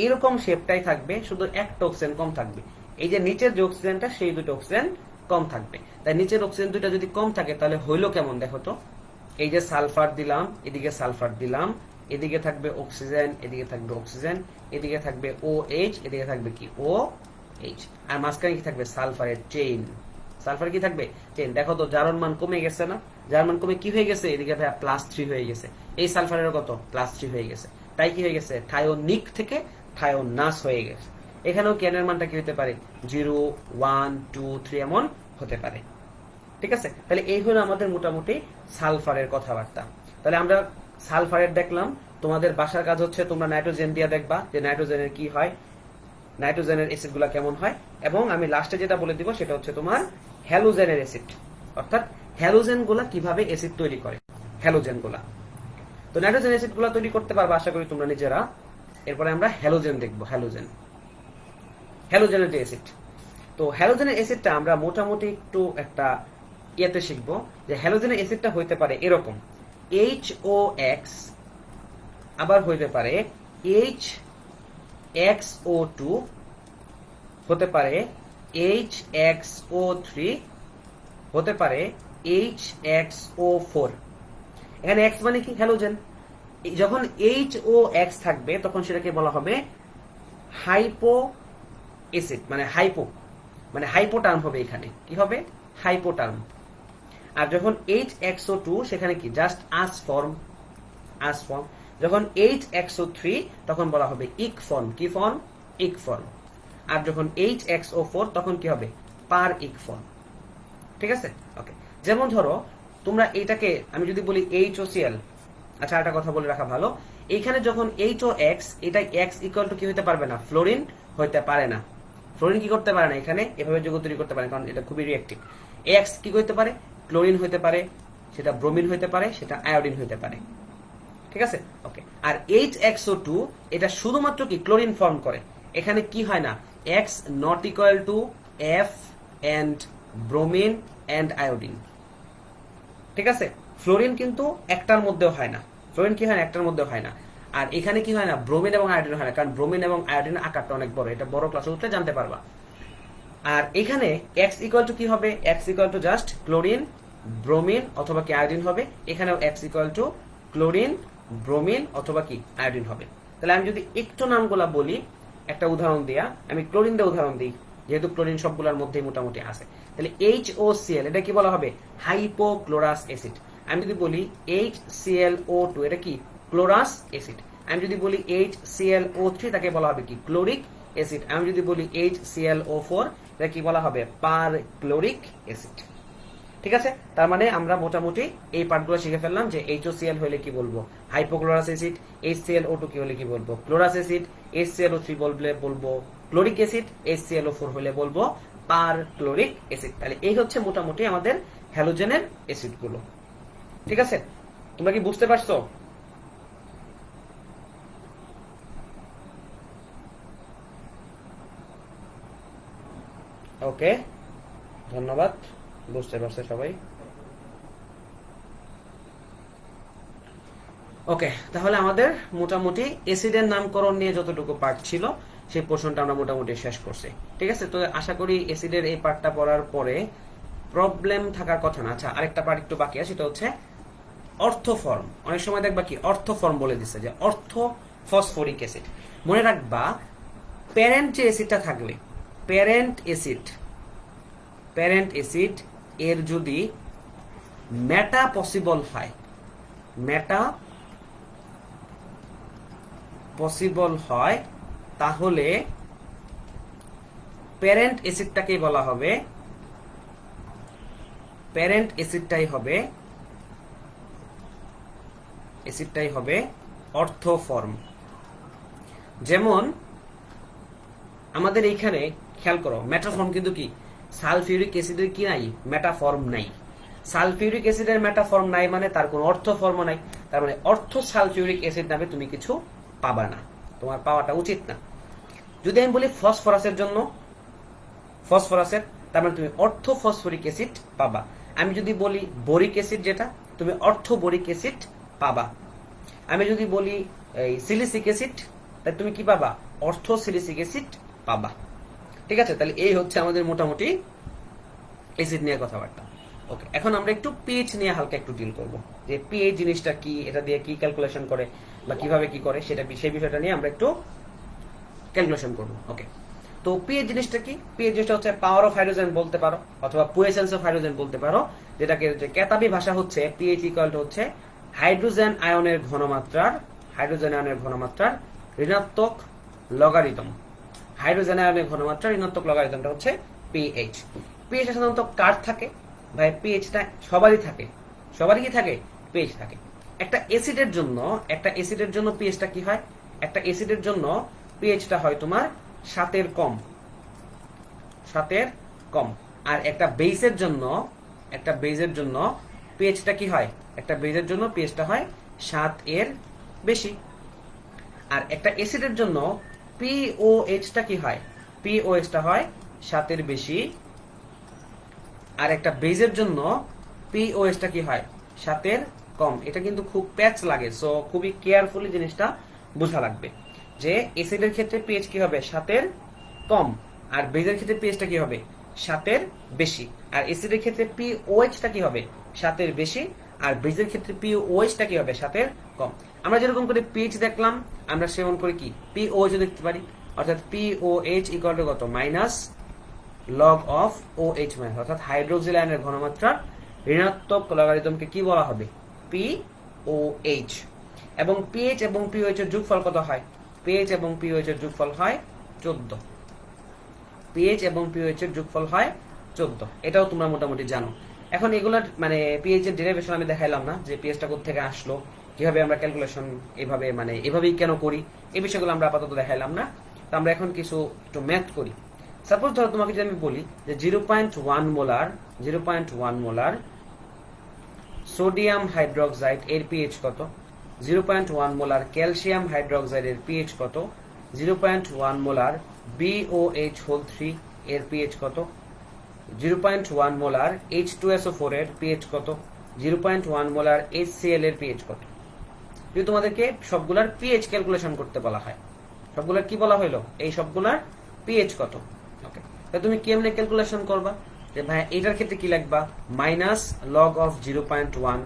এরকম শেপটাই থাকবে, শুধু একটা অক্সিজেন কম থাকবে। এই যে নিচের যে অক্সিজেনটা, সেই দুটো অক্সিজেন কম থাকবে। তাই নিচের অক্সিজেন দুটো যদি কম থাকে তাহলে হইলো কেমন দেখো তো। এই যে সালফার দিলাম, এদিকে সালফার দিলাম, এদিকে থাকবে অক্সিজেন, এদিকে থাকবে অক্সিজেন, এদিকে থাকবে OH, এদিকে থাকবে কি OH, আর মাঝখানে কি থাকবে? সালফারের চেইন। সালফার কি থাকবে? চেইন। দেখো তো জারণ মান কমে গেছে না? জারণ মান কমে কি হয়ে গেছে? এদিকে ভাইয়া +3 হয়ে গেছে। এই সালফারের কত? +3 হয়ে গেছে। তাই কি হয়ে গেছে? থায়োনিক থেকে থায়োনাস হয়ে গেছে। এখানেও কেনের মানটা কি হতে পারে? 0, 1, 2, 3 এমন হতে পারে। ঠিক আছে, তাহলে এই হলো আমাদের মোটামুটি সালফারের কথাবার্তা। তাহলে আমরা সালফারের দেখলাম। তোমাদের বাসার কাজ হচ্ছে তোমরা নাইট্রোজেন দিয়ে দেখবা যে নাইট্রোজেনের কি হয়, নাইট্রোজেনের অ্যাসিড গুলা কেমন হয়। এবং আমি লাস্টে যেটা বলে দিব সেটা হচ্ছে তোমার হ্যালোজেনের অ্যাসিড, অর্থাৎ হ্যালোজেন গুলা কিভাবে অ্যাসিড তৈরি করে, হ্যালোজেন গুলা। তো নাইট্রোজেন অ্যাসিড গুলা তৈরি করতে পারবা আশা করি তোমরা নিজেরা। এরপরে আমরা হ্যালোজেন দেখবো, হ্যালোজেনের যে অ্যাসিড। তো হ্যালোজেনের অ্যাসিডটা আমরা মোটামুটি একটু একটা ইয়েতে শিখবো যে হ্যালোজেনের অ্যাসিডটা হইতে পারে এরকম HOX, আবার হইতে পারে HXO2, হতে পারে HXO3, হতে পারে HXO4। এখানে X মানে কি? হ্যালোজেন। যখন HOX থাকবে তখন সেটাকে বলা হবে হাইপো অ্যাসিড, মানে হাইপোটার্ম হবে। এখানে কি হবে? হাইপোটার্ম। আর যখন HXO2 সেখানে কি? জাস্ট আস ফর্ম। যখন HXO3 তখন বলা হবে ইক ফর্ম। কি ফর্ম? ইক ফর্ম। আর যখন HXO4 তখন কি হবে? পার ইক ফর্ম। ঠিক আছে, ওকে। যেমন ধরো তোমরা এইটাকে আমি যদি বলি HOCl। আচ্ছা, একটা কথা বলে রাখা ভালো, এইখানে যখন HOX, এটা X ইকুয়াল টু কি হতে পারবে না? ফ্লোরিন হইতে পারে না। ফ্লোরিন কি করতে পারে না? এখানে এভাবে যৌগ তৈরি করতে পারে, কারণ এটা খুবই রিঅ্যাক্টিভ। X কি হইতে পারে? ক্লোরিন হইতে পারে, সেটা ব্রোমিন হইতে পারে, সেটা আয়োডিন হইতে পারে। ঠিক আছে, ওকে। আর HXO2 এটা শুধুমাত্র কি? ক্লোরিন ফর্ম করে। এখানে কি হয় না? X not equal to F and bromine and iodine. ঠিক আছে, ফ্লোরিন কিন্তু একটার মধ্যেও হয় না। ফ্লোরিন কি হয় না? একটার মধ্যেও হয় না। আর এখানে কি হয় না? ব্রোমিন এবং আয়োডিন হয় না, কারণ ব্রোমিন এবং আয়োডিনের আকারটা অনেক বড়। এটা বড় ক্লাসে উঠলে জানতে পারবা। আর এখানে X ইকুয়াল টু কি হবে? X equal to just chlorine, bromine অথবা কি আয়োডিন হবে। এখানেও X equal to chlorine, bromine অথবা কি আয়োডিন হবে। তাহলে আমি যদি একটু নামগুলা বলি, একটা উদাহরণ দিয়া, আমি ক্লোরিন দিয়ে উদাহরণ দিই, যেহেতু ক্লোরিন সবগুলোর মধ্যেই মোটামুটি আছে। তাহলে HOCl এটা কি বলা হবে? Hypochlorous acid. আমি যদি বলি HClO2 এটা কি? Chlorous acid. আমি যদি বলি HClO3 তাকে বলা হবে কি? Chloric acid. আমি যদি বলি HClO4 এটা কি বলা হবে? পার ক্লোরিক অ্যাসিড। ঠিক আছে, তার মানে আমরা মোটামুটি এই পার্টগুলো শিখে ফেললাম যে HOCl হলে কি বলবো? Hypochlorous acid. HClO2 কি হলে কি বলবো? Chlorous acid. HClO3 বলবো ক্লোরিক অ্যাসিড। HClO4 হলে বলবো পার ক্লোরিক অ্যাসিড। তাহলে এই হচ্ছে মোটামুটি আমাদের হ্যালোজেনের অ্যাসিড গুলো। ঠিক আছে, তোমরা কি বুঝতে পারছো? ওকে, ধন্যবাদ, বুঝতে পারছে সবাই। ওকে, তাহলে আমাদের মোটামুটি অ্যাসিডের নামকরণ নিয়ে যতটুকু পার্ট ছিল সেই পোর্শনটা আমরা মোটামুটি শেষ করছি। ঠিক আছে, তো আশা করি অ্যাসিডের এই পার্টটা পড়ার পরে প্রবলেম থাকার কথা না। আচ্ছা, আরেকটা পার্ট একটু বাকি আছে, সেটা হচ্ছে অর্থ ফর্ম। অনেক সময় দেখবা কি অর্থ ফর্ম বলে দিচ্ছে, যে অর্থ ফসফরিক অ্যাসিড। মনে রাখবা প্যারেন্ট যে অ্যাসিডটা থাকবে, প্যারেন্ট অ্যাসিড এর যদি মেটা পসিবল হয়, তাহলে প্যারেন্ট অ্যাসিডটাকেই বলা হবে, প্যারেন্ট অ্যাসিডটাই হবে অর্থ ফর্ম। যেমন আমাদের এইখানে খেয়াল করো, মেটাফর্ম কিন্তু কি? সালফিউরিক অ্যাসিডের কি নাই? মেটাফর্ম নাই। সালফিউরিক অ্যাসিডের মেটাফর্ম নাই মানে তার কোনো অর্থ ফর্ম নাই। তার মানে অর্থ সালফিউরিক অ্যাসিড নামে তুমি কিছু পাবা না, তোমার পাওয়াটা উচিত না। যদি আমি বলি ফসফরাসের জন্য, ফসফরাসের, তার মানে তুমি অর্থ ফসফরিক অ্যাসিড পাবা। আমি যদি বলি বোরিক অ্যাসিড, যেটা তুমি অর্থ বোরিক অ্যাসিড পাবা। আমি যদি বলি এই সিলিসিক অ্যাসিড, তাহলে তুমি কি পাবা? অর্থ সিলিসিক অ্যাসিড পাবা। ঠিক আছে, তাহলে এই হচ্ছে আমাদের মোটামুটি অ্যাসিড নিয়ে কথাবার্তা। ওকে, এখন আমরা একটু পিএইচ নিয়ে হালকা একটু ডিল করব, যে পিএইচ জিনিসটা কি, এটা দিয়ে কি ক্যালকুলেশন করে বা কিভাবে কি করে, সেটা সেই বিষয়টা নিয়ে আমরা একটু ক্যালকুলেশন করব। ওকে, তো পিএইচ জিনিসটা কি? পিএইচ জিনিসটা হচ্ছে পাওয়ার অফ হাইড্রোজেন বলতে পারো, অথবা পুয়েসেন্স অফ হাইড্রোজেন বলতে পারো, যেটাকে কেতাবি ভাষা হচ্ছে পিএইচ ইকুয়াল টু হচ্ছে হাইড্রোজেন আয়নের ঘনমাত্রার, হাইড্রোজেন আয়নের ঘনমাত্রার ঋণাত্মক লগারিদম। হাইড্রোজেন আয়নের ঘনমাত্রার ঋণাত্মক লগারিদমটা হচ্ছে পিএইচ। পিএইচ সাধারণত কার থাকে ভাই? পিএইচটা সবারই থাকে। সবারই কি থাকে? পিএইচ থাকে। একটা অ্যাসিডের জন্য, একটা অ্যাসিডের জন্য পিএইচটা কি হয়? একটা অ্যাসিডের জন্য পিএইচটা হয় তোমার 7 এর কম, 7 এর কম। আর একটা বেসের জন্য, একটা বেসের জন্য পিএইচটা কি হয়? একটা বেসের জন্য পিএইচটা হয় 7 এর বেশি। আর একটা অ্যাসিডের জন্য পিওএইচটা কি হয়? পিওএইচটা হয় 7 এর বেশি। আর একটা বেজের জন্য পিওএইচটা কি হয়? 7 এর কম। এটা কিন্তু খুব প্যাচ লাগে, সো খুবই কেয়ারফুলি জিনিসটা বোঝা লাগবে যে অ্যাসিডের ক্ষেত্রে পিএইচ কি হবে? 7 এর কম। আর বেজের ক্ষেত্রে পিএইচটা কি হবে? 7 এর বেশি। আর অ্যাসিডের ক্ষেত্রে পিওএইচটা কি হবে? 7 এর বেশি। আর বেজের ক্ষেত্রে পিওএইচটা কি হবে? 7 এর কম। আমরা যেরকম করে পিএইচ দেখলাম, আমরা সেমন করে কি পিওএইচ দেখতে পারি, অর্থাৎ পিওএইচ ইকুয়াল টু কত? Minus log of OH minus, অর্থাৎ হাইড্রোক্সিল আয়নের ঘনমাত্রার ঋণাত্মক লগারিদমকে কি বলা হবে? POH। এবং পিএইচ এবং পিওএইচ এর যোগফল কত হয়? পিএইচ এবং পিওএইচ এর যোগফল হয় 14। পিএইচ এবং পিওএইচ এর যোগফল হয় 14, এটাও তোমরা মোটামুটি জানো। এখন এগুলার মানে পিএইচ এর ডেরিভেশন আমি দেখাইলাম না, যে পিএইচটা কোথা থেকে আসলো, কিভাবে আমরা ক্যালকুলেশন এভাবে মানে এভাবেই কেন করি, এই বিষয়গুলো আমরা আপাতত দেখাইলাম না। তো আমরা এখন কিছু একটু ম্যাথ করি। সাপোজ ধরো তোমাকে যদি আমি বলি যে 0.1 মোলার, 0.1 মোলার সোডিয়াম হাইড্রোক্সাইড এর পিএইচ কত, 0.1 মোলার ক্যালসিয়াম হাইড্রোক্সাইড এর পিএইচ কত, 0.1 মোলার BOH3 এর পিএইচ কত, 0.1 মোলার H2SO4 এর পিএইচ কত, 0.1 মোলার HCl এর পিএইচ কত। যদি তোমাদেরকে সবগুলার পিএইচ ক্যালকুলেশন করতে বলা হয়, সবগুলার কি বলা হইলো? এই সবগুলার পিএইচ কত। ওকে, তাহলে তুমি কেমনে ক্যালকুলেশন করবা? যে ভাই এটার ক্ষেত্রে কি লিখবা? Minus log of 0.1।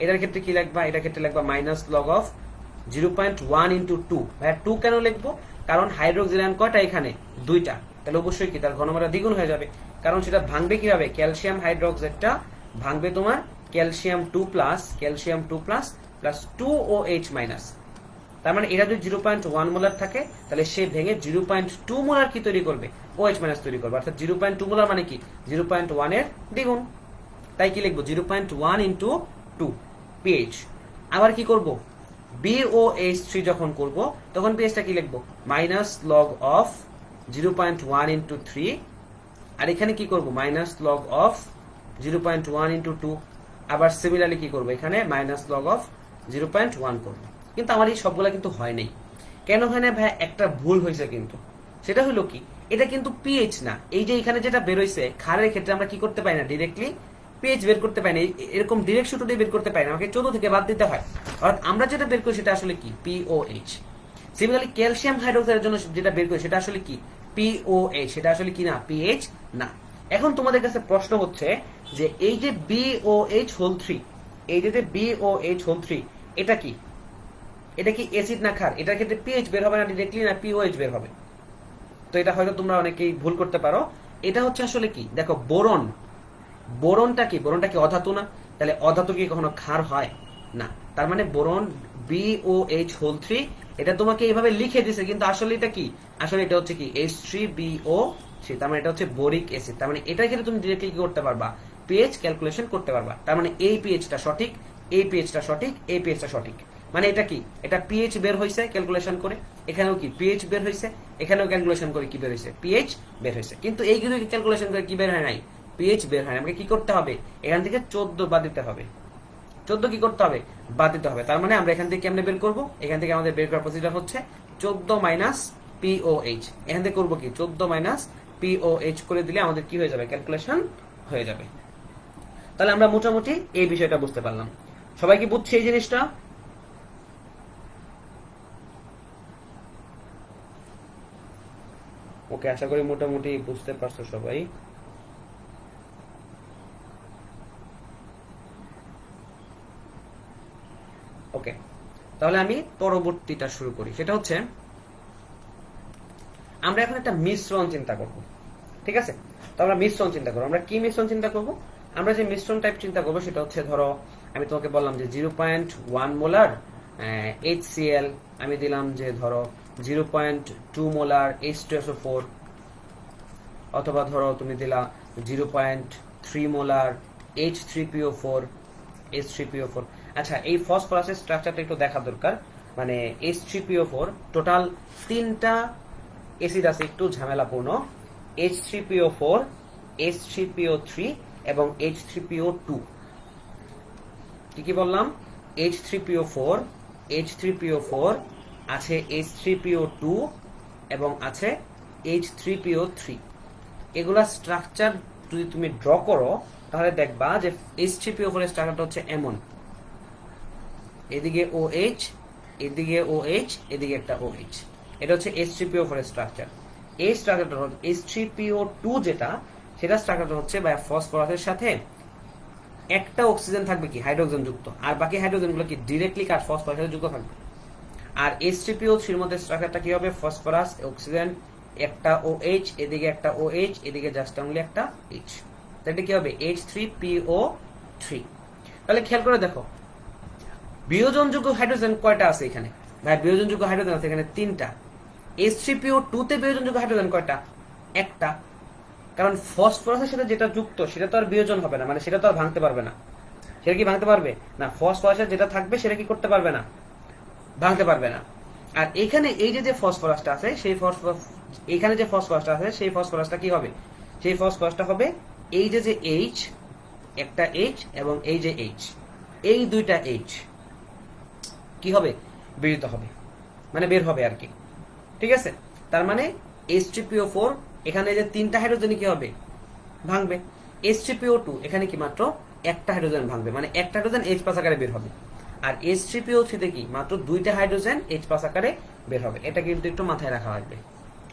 এটার ক্ষেত্রে কি লিখবা? এটার ক্ষেত্রে লিখবা মাইনাস লগ অফ 0.1 ইন্টু 2। ভাই 2 কেন লিখবো? কারণ হাইড্রোক্সিল আয়ন কয়টা এখানে? 2টা। তাহলে অবশ্যই কি তার ঘনমাত্রা দ্বিগুণ হয়ে যাবে, কারণ সেটা ভাঙবে কিভাবে? ক্যালসিয়াম হাইড্রোক্সাইডটা ভাঙবে তোমার calcium 2 plus, calcium 2 plus plus 2OH minus. তার মানে এটা যদি 0.1 মোলার থাকে, তাহলে সে ভেঙে 0.2 মোলার কি তৈরি করবে? OH মাইনাস তৈরি করবে। অর্থাৎ 0.2 মোলার মানে কি? 0.1 এর দ্বিগুণ। তাই কি লিখবো? 0.1 ইন্টু 2 পিএইচ। আবার কি করব? BOH3 যখন করব, তখন পিএইচটা কি লিখবো? Minus log of 0.1 into 3। আর এখানে কি করব? Minus log of 0.1 into 2। আবার সিমিলারলি কি করব? এখানে মাইনাস লগ অফ 0.1 করব। কিন্তু আমার এই সবগুলা কিন্তু হয় নাই। কেন হয় না ভাই? একটা ভুল হয়েছে কিন্তু। সেটা হলো কি, এটা কিন্তু পিএইচ না। এই যে এখানে যেটা বের হইছে ক্ষারের ক্ষেত্রে আমরা কি করতে পারি না? ডিরেক্টলি পিএইচ বের করতে পারি না, এরকম ডিরেক্ট সূত্র দিয়ে বের করতে পারি না, আমাকে 14 থেকে বাদ দিতে হয়। অর্থাৎ আমরা যেটা বের করি সেটা আসলে কি? পিওএইচ। সিমিলারলি ক্যালসিয়াম হাইড্রোক্সাইডের জন্য যেটা বের করি সেটা আসলে কি? পিওএইচ। সেটা আসলে কি না? পিএইচ না। এখন তোমাদের কাছে প্রশ্ন হচ্ছে যে এই যে BOH3, এই যে BOH3 এটা কি? এটা কি অ্যাসিড না ক্ষার? এটার ক্ষেত্রে পিএইচ বের হবে না ডিরেক্টলি, না পিওএইচ বের হবে? তো এটা হয়তো তোমরা অনেকেই ভুল করতে পারো। এটা হচ্ছে আসলে কি, দেখো বোরন, বোরনটা কি? বোরনটা কি অধাতু না? তাহলে অধাতু কি কখনো ক্ষার হয় না? তার মানে বোরন BOH3 এটা তোমাকে এইভাবে লিখে দিছে, কিন্তু আসলে এটা কি? আসলে এটা হচ্ছে কি? H3BO3। তার মানে এটা হচ্ছে বোরিক অ্যাসিড। তার মানে এটার ক্ষেত্রে তুমি ডিরেক্টলি কি করতে পারবা? পিএইচ ক্যালকুলেশন করতে পারবা। তার মানে এই পিএইচটা সঠিক, এই পিএইচটা সঠিক, এই পিএইচটা সঠিক। মানে এটা কি? এটা পিএইচ বের হইছে ক্যালকুলেশন করে, এখানেও কি পিএইচ বের হইছে, এখানেও ক্যালকুলেশন করে কি বের হইছে? পিএইচ বের হইছে। কিন্তু এইগুলো ক্যালকুলেশন করে কি বের হয় নাই? পিএইচ বের হয়। আমাকে কি করতে হবে? এখান থেকে 14 বাদ দিতে হবে। 14 কি করতে হবে, বাদ দিতে হবে। তার মানে আমরা এখান থেকে কেমনে বের করব, এখান থেকে আমাদের বের করার প্রসিজার হচ্ছে 14 মাইনাস POH। এখান থেকে করবো কি 14 মাইনাস POH করে দিলে আমাদের কি হয়ে যাবে, ক্যালকুলেশন হয়ে যাবে। তাহলে আমরা মোটামুটি এই বিষয়টা বুঝতে পারলাম। সবাই কি বুঝছে এই জিনিসটা? ওকে, আশা করি মোটামুটি বুঝতে পারছো সবাই। ওকে, তাহলে আমি পরবর্তীটা শুরু করি। সেটা হচ্ছে আমরা এখন একটা মিশ্রণ চিন্তা করব, ঠিক আছে? তো আমরা মিশ্রণ চিন্তা করবো। আমরা কি মিশ্রণ চিন্তা করব? আমরা যে মিশ্রণ টাইপ চিন্তা করবো সেটা হচ্ছে, ধরো আমি তোমাকে বললাম যে 0.1 মোলার HCl, আমি দিলাম যে ধরো 0.2 মোলার H2SO4, অথবা ধরো তুমি দিলা 0.3 মোলার H3PO4 H3PO4। আচ্ছা, এই ফসফরাসের স্ট্রাকচারটা একটু দেখা দরকার। মানে H3PO4 টোটাল 3টা অ্যাসিড আছে, একটু ঝামেলাপূর্ণ। H3PO4, H3PO3 এবং H3PO2। কি কি বললাম? H3PO4, H3PO4 আছে, H3PO2 এবং আছে H3PO3। এগুলা স্ট্রাকচার যদি তুমি ড্র করো তাহলে দেখবা যে H3PO4 এর স্ট্রাকচারটা হচ্ছে এমন, এদিকে OH, এদিকে OH, এদিকে একটা OH। এটা হচ্ছে H3PO4 এর স্ট্রাকচার। এই স্ট্রাকচারটা হচ্ছে H3PO2 যেটা, সেটা স্ট্রাকচারটা হচ্ছে বা ফসফরাসের সাথে একটা অক্সিজেন থাকবে কি হাইড্রোজেন যুক্ত, আর বাকি হাইড্রোজেনগুলো কি ডাইরেক্টলি কার ফসফরাসের সাথে যুক্ত থাকবে। আর H3PO3 এর মধ্যে স্ট্রাকচারটা কি হবে, ফসফরাস, অক্সিজেন, একটা OH, এদিকে একটা OH, এদিকে জাস্ট অনলি একটা H। তাহলে কি হবে, H3PO3। তাহলে খেয়াল করে দেখো বিয়োজনযোগ্য হাইড্রোজেন কয়টা আছে এখানে? ভাই বিয়োজনযোগ্য হাইড্রোজেন আছে এখানে 3টা। H3PO2 তে বিয়োজনযোগ্য হাইড্রোজেন কয়টা? একটা। কারণ ফসফরাসের সাথে যেটা যুক্ত সেটা তো আর বিয়োজন হবে না, মানে সেটা তো আর ভাঙতে পারবে না। সেটা কি ভাঙতে পারবে না? ফসফরাসের যেটা থাকবে সেটা কি করতে পারবে না, ভাঙতে পারবে না। আর এখানে এই যে ফসফরাসটা আছে, সেই এখানে যে ফসফরাসটা আছে সেই ফসফরাসটা কি হবে, সেই ফসফরাসটা হবে এই যে H, একটা H এবং এই যে H, এই দুইটা H কি হবে, বেরিত হবে, মানে বের হবে আর কি। ঠিক আছে? তার মানে H3PO4 এখানে যে 3টা হাইড্রোজেন কি হবে, ভাঙবে। H3PO2 এখানে কি মাত্র একটা হাইড্রোজেন ভাঙবে, মানে একটা হাইড্রোজেন H+ আকারে বের হবে। আর H3PO3 তে কি মাত্র 2টা হাইড্রোজেন H+ আকারে বের হবে। এটা কিন্তু একটু মাথায় রাখা লাগবে।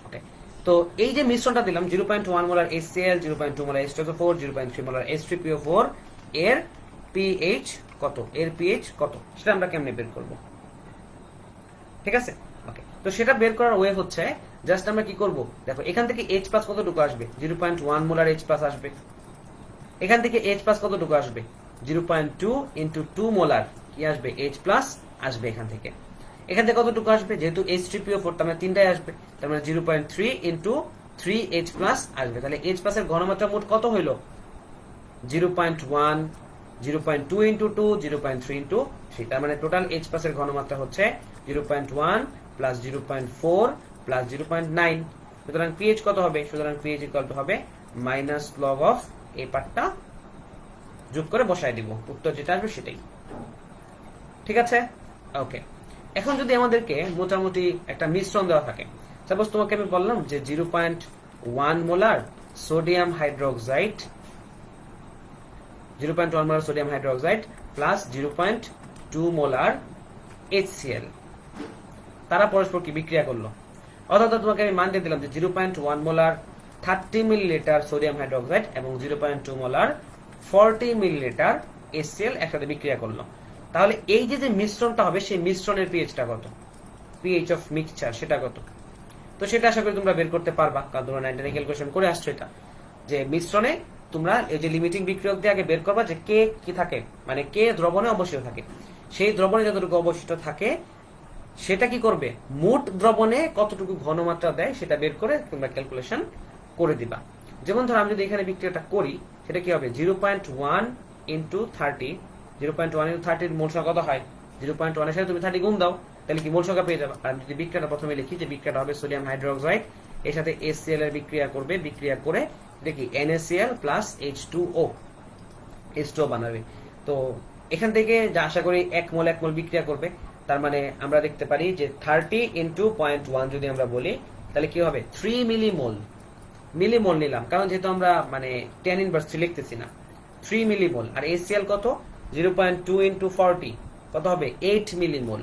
ওকে, তো এই যে মিশ্রণটা দিলাম 0.1 molar HCl, 0.2 molar H2SO4, 0.3 molar H3PO4, এর pH কত, এর pH কত, সেটা আমরা কেমনে বের করব? ঠিক আছে? ওকে, তো সেটা বের করার ওয়ে হচ্ছে জাস্ট আমরা কি করব, দেখো এখান থেকে H+ কতটুকু আসবে, 0.1 মোলার H+ আসবে। এখান থেকে H+ কতটুকু আসবে, 0.2 ইন্টু 2 মোলার কি আসবে, H+ আসবে এখান থেকে। এখান থেকে কতটুকু আসবে, যেহেতু H3PO4 তার মানে 3টাই আসবে, তার মানে 0.3 ইন্টু 3H+ আসবে। তাহলে H+ এর ঘনমাত্রা মোট কত হইল, 0.1, 0.2 ইন্টু 2, 0.3 ইন্টু 3। তার মানে টোটাল H+ এর ঘনমাত্রা হচ্ছে 0.1 প্লাস 0.4 প্লাস 0.9। সুতরাং pH কত হবে, সুতরাং pH ইকুয়াল টু হবে মাইনাস লগ অফ এই পার্টটা যোগ করে বসায় দিব, উত্তর যেটা আসবে সেটাই। ঠিক আছে? ওকে, এখন যদি আমাদেরকে মোটামুটি একটা মিশ্রণ দেওয়া থাকে, সাপোজ তোমাকে আমি বললাম যে 0.1 molar sodium hydroxide, 0.1 molar sodium hydroxide plus 0.2 molar HCl, তারা পরস্পর কি বিক্রিয়া করলো। অর্থাৎ তোমাকে আমি মান দিয়ে দিলাম যে 0.1 মোলার 30 মিলিলিটার সোডিয়াম হাইড্রোক্সাইড এবং 0.2 মোলার 40 মিলিলিটার HCl একসাথে বিক্রিয়া করলো। তাহলে এই যে মিশ্রণটা হবে সেই মিশ্রণের pHটা কত, pH অফ মিক্সচার সেটা কত। তো সেটা আশা করি তোমরা বের করতে পারবা, কারণ তোমরা 9 ক্যালকুলেশন করে আসছো। এটা যে মিশ্রণে তোমরা এই যে লিমিটিং বিক্রিয়ক দিয়ে আগে বের করবা যে কে কি থাকে, মানে কে দ্রবণে অবশিষ্ট থাকে, সেই দ্রবণে যতটুকু অবশিষ্ট থাকে সেটা কি করবে, মোট দ্রবণে কতটুকু ঘনমাত্রা দেয় সেটা বের করে তোমরা ক্যালকুলেশন করে দিবা। যেমন ধর আমি যদি এখানে বিক্রিয়াটা করি সেটা কি হবে, 0.1 ইন্টু 30, 0.1 ইন্টু 30 মোল সংখ্যা কত হয়, 0.1 এর সাথে তুমি 30 গুণ দাও, তাহলে কি মোল সংখ্যা পেয়ে যাবে। আর যদি বিক্রিয়াটা প্রথমে লিখি যে বিক্রিয়াটা হবে সোডিয়াম হাইড্রোক্সাইড এর সাথে HCl এর বিক্রিয়া করবে, বিক্রিয়া করে দেখি NaCl প্লাস H2O বানাবে। তো এখান থেকে যা আশা করি 1 মোল বিক্রিয়া করবে, তার মানে আমরা দেখতে পারি যে 30 ইন্টু 0.1 যদি আমরা বলি তাহলে কি হবে 3 মিলিমোল নিলাম, কারণ যেহেতু আমরা মানে 10 ইনভার্স 3 লিখতেছি না, 3 মিলিমোল। আর HCl কত 0.2 ইন্টু 40 কত হবে 8 মিলিমোল।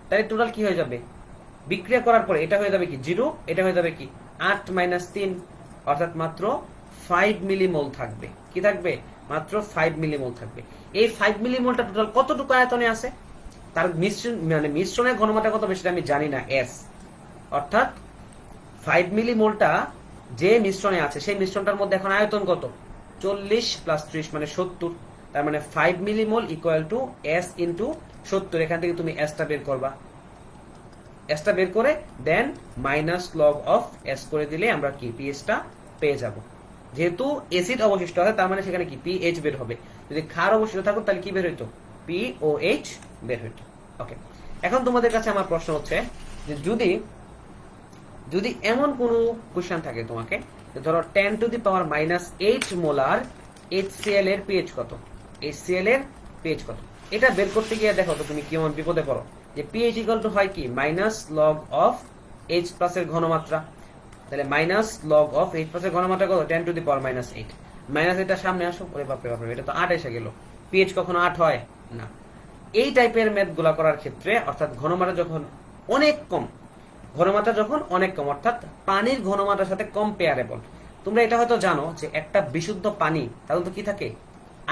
তাহলে টোটাল কি হয়ে যাবে বিক্রিয়া করার পরে এটা হয়ে যাবে কি 0, এটা হয়ে যাবে কি 8 মাইনাস 3, অর্থাৎ মাত্র 5 মিলিমোল থাকবে। কি থাকবে মাত্র 5 মিলিমোল থাকবে। এই 5 মিলিমোলটা টোটাল কতটুকু আয়তনে আছে, তার মিশ্রণ মানে মিশ্রণের ঘনমাত্রা কত বেশি আমি জানি না S, অর্থাৎ 5 মিলিমোলটা যে মিশ্রণে আছে সেই মিশ্রণটার মধ্যে এখন আয়তন কত 40 প্লাস 30 মানে 70, তার মানে 5 millimole equal to S into 70। এখান থেকে তুমি S টা বের করবা, S টা বের করে than minus log of S করে দিলে আমরা কি pH টা পেয়ে যাব। যেহেতু অ্যাসিড অবশিষ্ট আছে তার মানে সেখানে কি pH বের হবে, যদি ক্ষার অবশিষ্ট থাকতো তাহলে কি বের হইতো POH বের হইতো। ওকে, এখন তোমাদের কাছে আমার প্রশ্ন হচ্ছে যে যদি এমন কোন কোশ্চেন থাকে তোমাকে, ধরো 10 to the power minus 8 molar HCl এর pH কত, HCl এর pH কত, এটা বের করতে গিয়ে দেখো তো তুমি কেমন বিপদে পড়ো যে pH ইকুয়াল টু হয় কি minus log of H plus এর ঘনমাত্রা, তাহলে minus log of H plus এর ঘনমাত্রা কত 10 to the power minus 8, minus এটা সামনে আসো, ওরে বাপরে বাপরে এটা তো 8 এসে গেল, pH কখনো 8 হয় না। এই টাইপের ম্যাথ গুলা করার ক্ষেত্রে অর্থাৎ ঘনমাত্রা যখন অনেক কম, অর্থাৎ পানির ঘনমাত্রার সাথে কম্পেয়ারেবল। তোমরা এটা হয়তো জানো যে একটা বিশুদ্ধ পানি তাহলে তো কি থাকে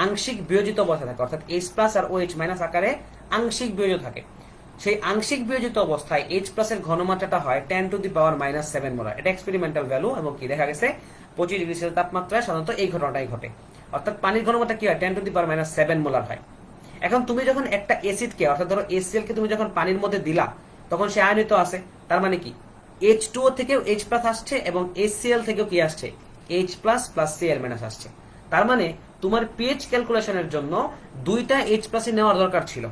আংশিক বিয়োজিত অবস্থা থাকে, অর্থাৎ H প্লাস আর OH মাইনাস আকারে আংশিক বিয়োজিত থাকে। সেই আংশিক বিয়োজিত অবস্থায় H প্লাস এর ঘনমাত্রাটা হয় 10 to the power minus 7 molar. এটা এক্সপেরিমেন্টাল ভ্যালু এবং কি দেখা গেছে 25 ডিগ্রি সেলসিয়াস তাপমাত্রায় সাধারণত এই ঘটনাটাই ঘটে, অর্থাৎ পানির ঘনমাত্রা কি হয় 10 to the power minus 7 molar হয়। এখন তুমি যখন একটা অ্যাসিডকে অর্থাৎ ধরো HCl কে তুমি যখন পানির মধ্যে দিলা তখন সে আয়নিত আছে, তার মানে কি H2O থেকেও H প্লাস আসছে এবং HCl থেকেও কি আসছে H plus plus Cl minus আসছে। তার মানে তোমার pH ক্যালকুলেশনের জন্য দুইটা H প্লাস নেওয়ার দরকার ছিল,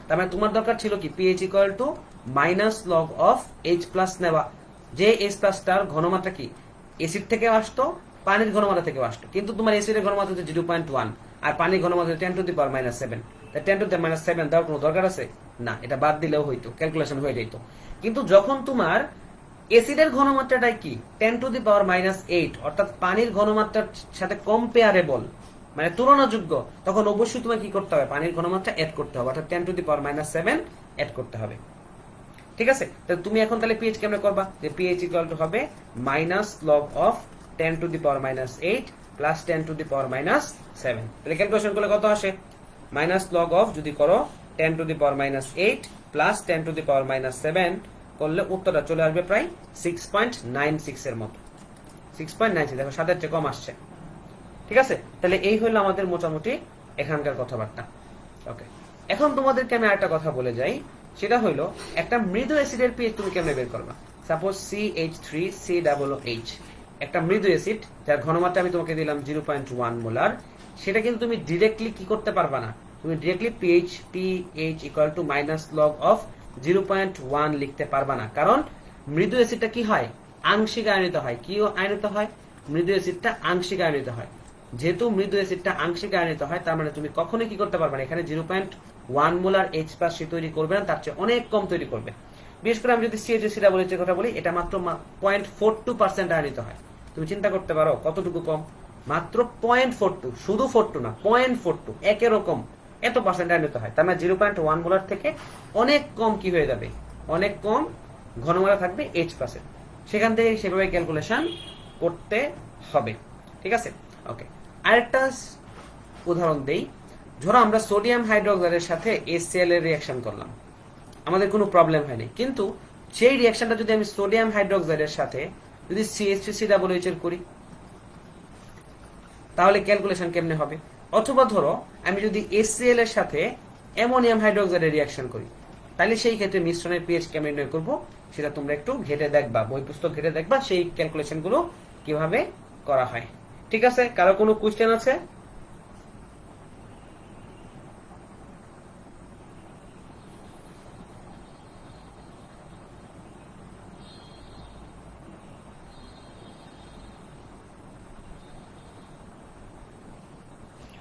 তার মানে তোমার দরকার ছিল কি pH equal to minus log of H plus নেওয়া, যে H প্লাসটার ঘনমাত্রা কি অ্যাসিড থেকে আসতো পানির ঘনমাত্রা থেকে আসতো, কিন্তু তোমার অ্যাসিডের ঘনমাত্রা হচ্ছে 0.1 আর পানির ঘনমাত্রা 10 to the power minus 7, 10 to the minus 7 দেওয়ার কোনো দরকার আছে না, এটা বাদ দিলেও হইতো, ক্যালকুলেশন হয়ে যেত। কিন্তু যখন তোমার অ্যাসিডের ঘনমাত্রাটাই কি 10 টু দি পাওয়ার মাইনাস 8, অর্থাৎ পানির ঘনমাত্রার সাথে কম্পেয়ারেবল মানে তুলনাযোগ্য, তখন অবশ্যই তোমাকে কি করতে হবে পানির ঘনমাত্রা এড করতে হবে, অর্থাৎ 10 to the power minus 7 add করতে হবে। ঠিক আছে, তাহলে তুমি এখন তাহলে pH কেমনে করবা, যে pH ইকুয়াল টু হবে minus log of 10 to the power minus 8 plus 10 to the power minus 7। তাহলে ক্যালকুলেশন করলে কত আসে মাইনাস লগ অফ যদি করো 10 to the power minus 8 plus 10 to the power minus 7 করলে উত্তরটা চলে আসবে প্রায় 6.96 এর মতো, 6.96, দেখো 7 এর চেয়ে কম আসছে। ঠিক আছে, তাহলে এই হলো আমাদের মোটামুটি এখানকার কথাবার্তা। ওকে, এখন তোমাদেরকে আমি আরেকটা কথা বলে যাই, সেটা হলো একটা মৃদু অ্যাসিডের pH তুমি কেমনে বের করবা। সাপোজ CH3COOH একটা মৃদু অ্যাসিড যার ঘনমাত্রা আমি তোমাকে দিলাম 0.1 মোলার, সেটা কিন্তু তুমি ডিরেক্টলি কি করতে পারবা না, তুমি directly pH equal to minus log of 0.1 লিখতে পারবা না, কারণ মৃদু অ্যাসিডটা কি হয় আংশিক আয়নিত হয়। কি আয়নিত হয়, মৃদু অ্যাসিডটা আংশিক আয়নিত হয়। যেহেতু মৃদু অ্যাসিডটা আংশিক আয়নিত হয় তার মানে তুমি কখনোই কি করতে পারবে না, এখানে 0.1 মোলার H প্লাস তৈরি করবে না, তার চেয়ে অনেক কম তৈরি করবে। বিশেষ করে আমি যদি CH3 কথা বলি, এটা মাত্র 0.42% আয়নিত হয়। তুমি চিন্তা করতে পারো কতটুকু কম, মাত্র 0.42, শুধু 42 না 0.42, একেরও কম, এত পার্সেন্ট আয়নিত হয়। তার মানে 0.1 মোলার থেকে অনেক কম কি হয়ে যাবে, অনেক কম ঘনমাত্রা থাকবে H প্লাস এর। সেখান থেকে সেভাবে ক্যালকুলেশন করতে হবে। ঠিক আছে, ওকে, আরেকটা উদাহরণ দেই। ধরো আমরা সোডিয়াম হাইড্রোক্সাইডের সাথে HCl এর রিঅ্যাকশন করলাম, আমাদের কোনো প্রবলেম হয়নি, কিন্তু সেই রিঅ্যাকশনটা যদি আমি সোডিয়াম হাইড্রোক্সাইডের সাথে যদি CH3COOH এর করি তাহলে ক্যালকুলেশন কেমনে হবে। অথবা ধরো আমি যদি HCl এর সাথে অ্যামোনিয়াম হাইড্রোক্সাইডের রিঅ্যাকশন করি, তাহলে সেই ক্ষেত্রে মিশ্রণের pH কেমন নির্ণয় করব সেটা তোমরা একটু ঘেটে দেখবা, বই পুস্তক ঘেটে দেখবা সেই ক্যালকুলেশন গুলো কিভাবে করা হয়। ঠিক আছে, কারো কোনো কোশ্চেন আছে?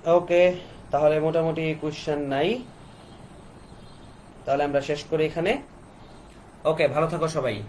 ওকে, তাহলে মোটামুটি কোশ্চেন নাই, তাহলে আমরা শেষ করি এখানে। ওকে, ভালো থাকো সবাই।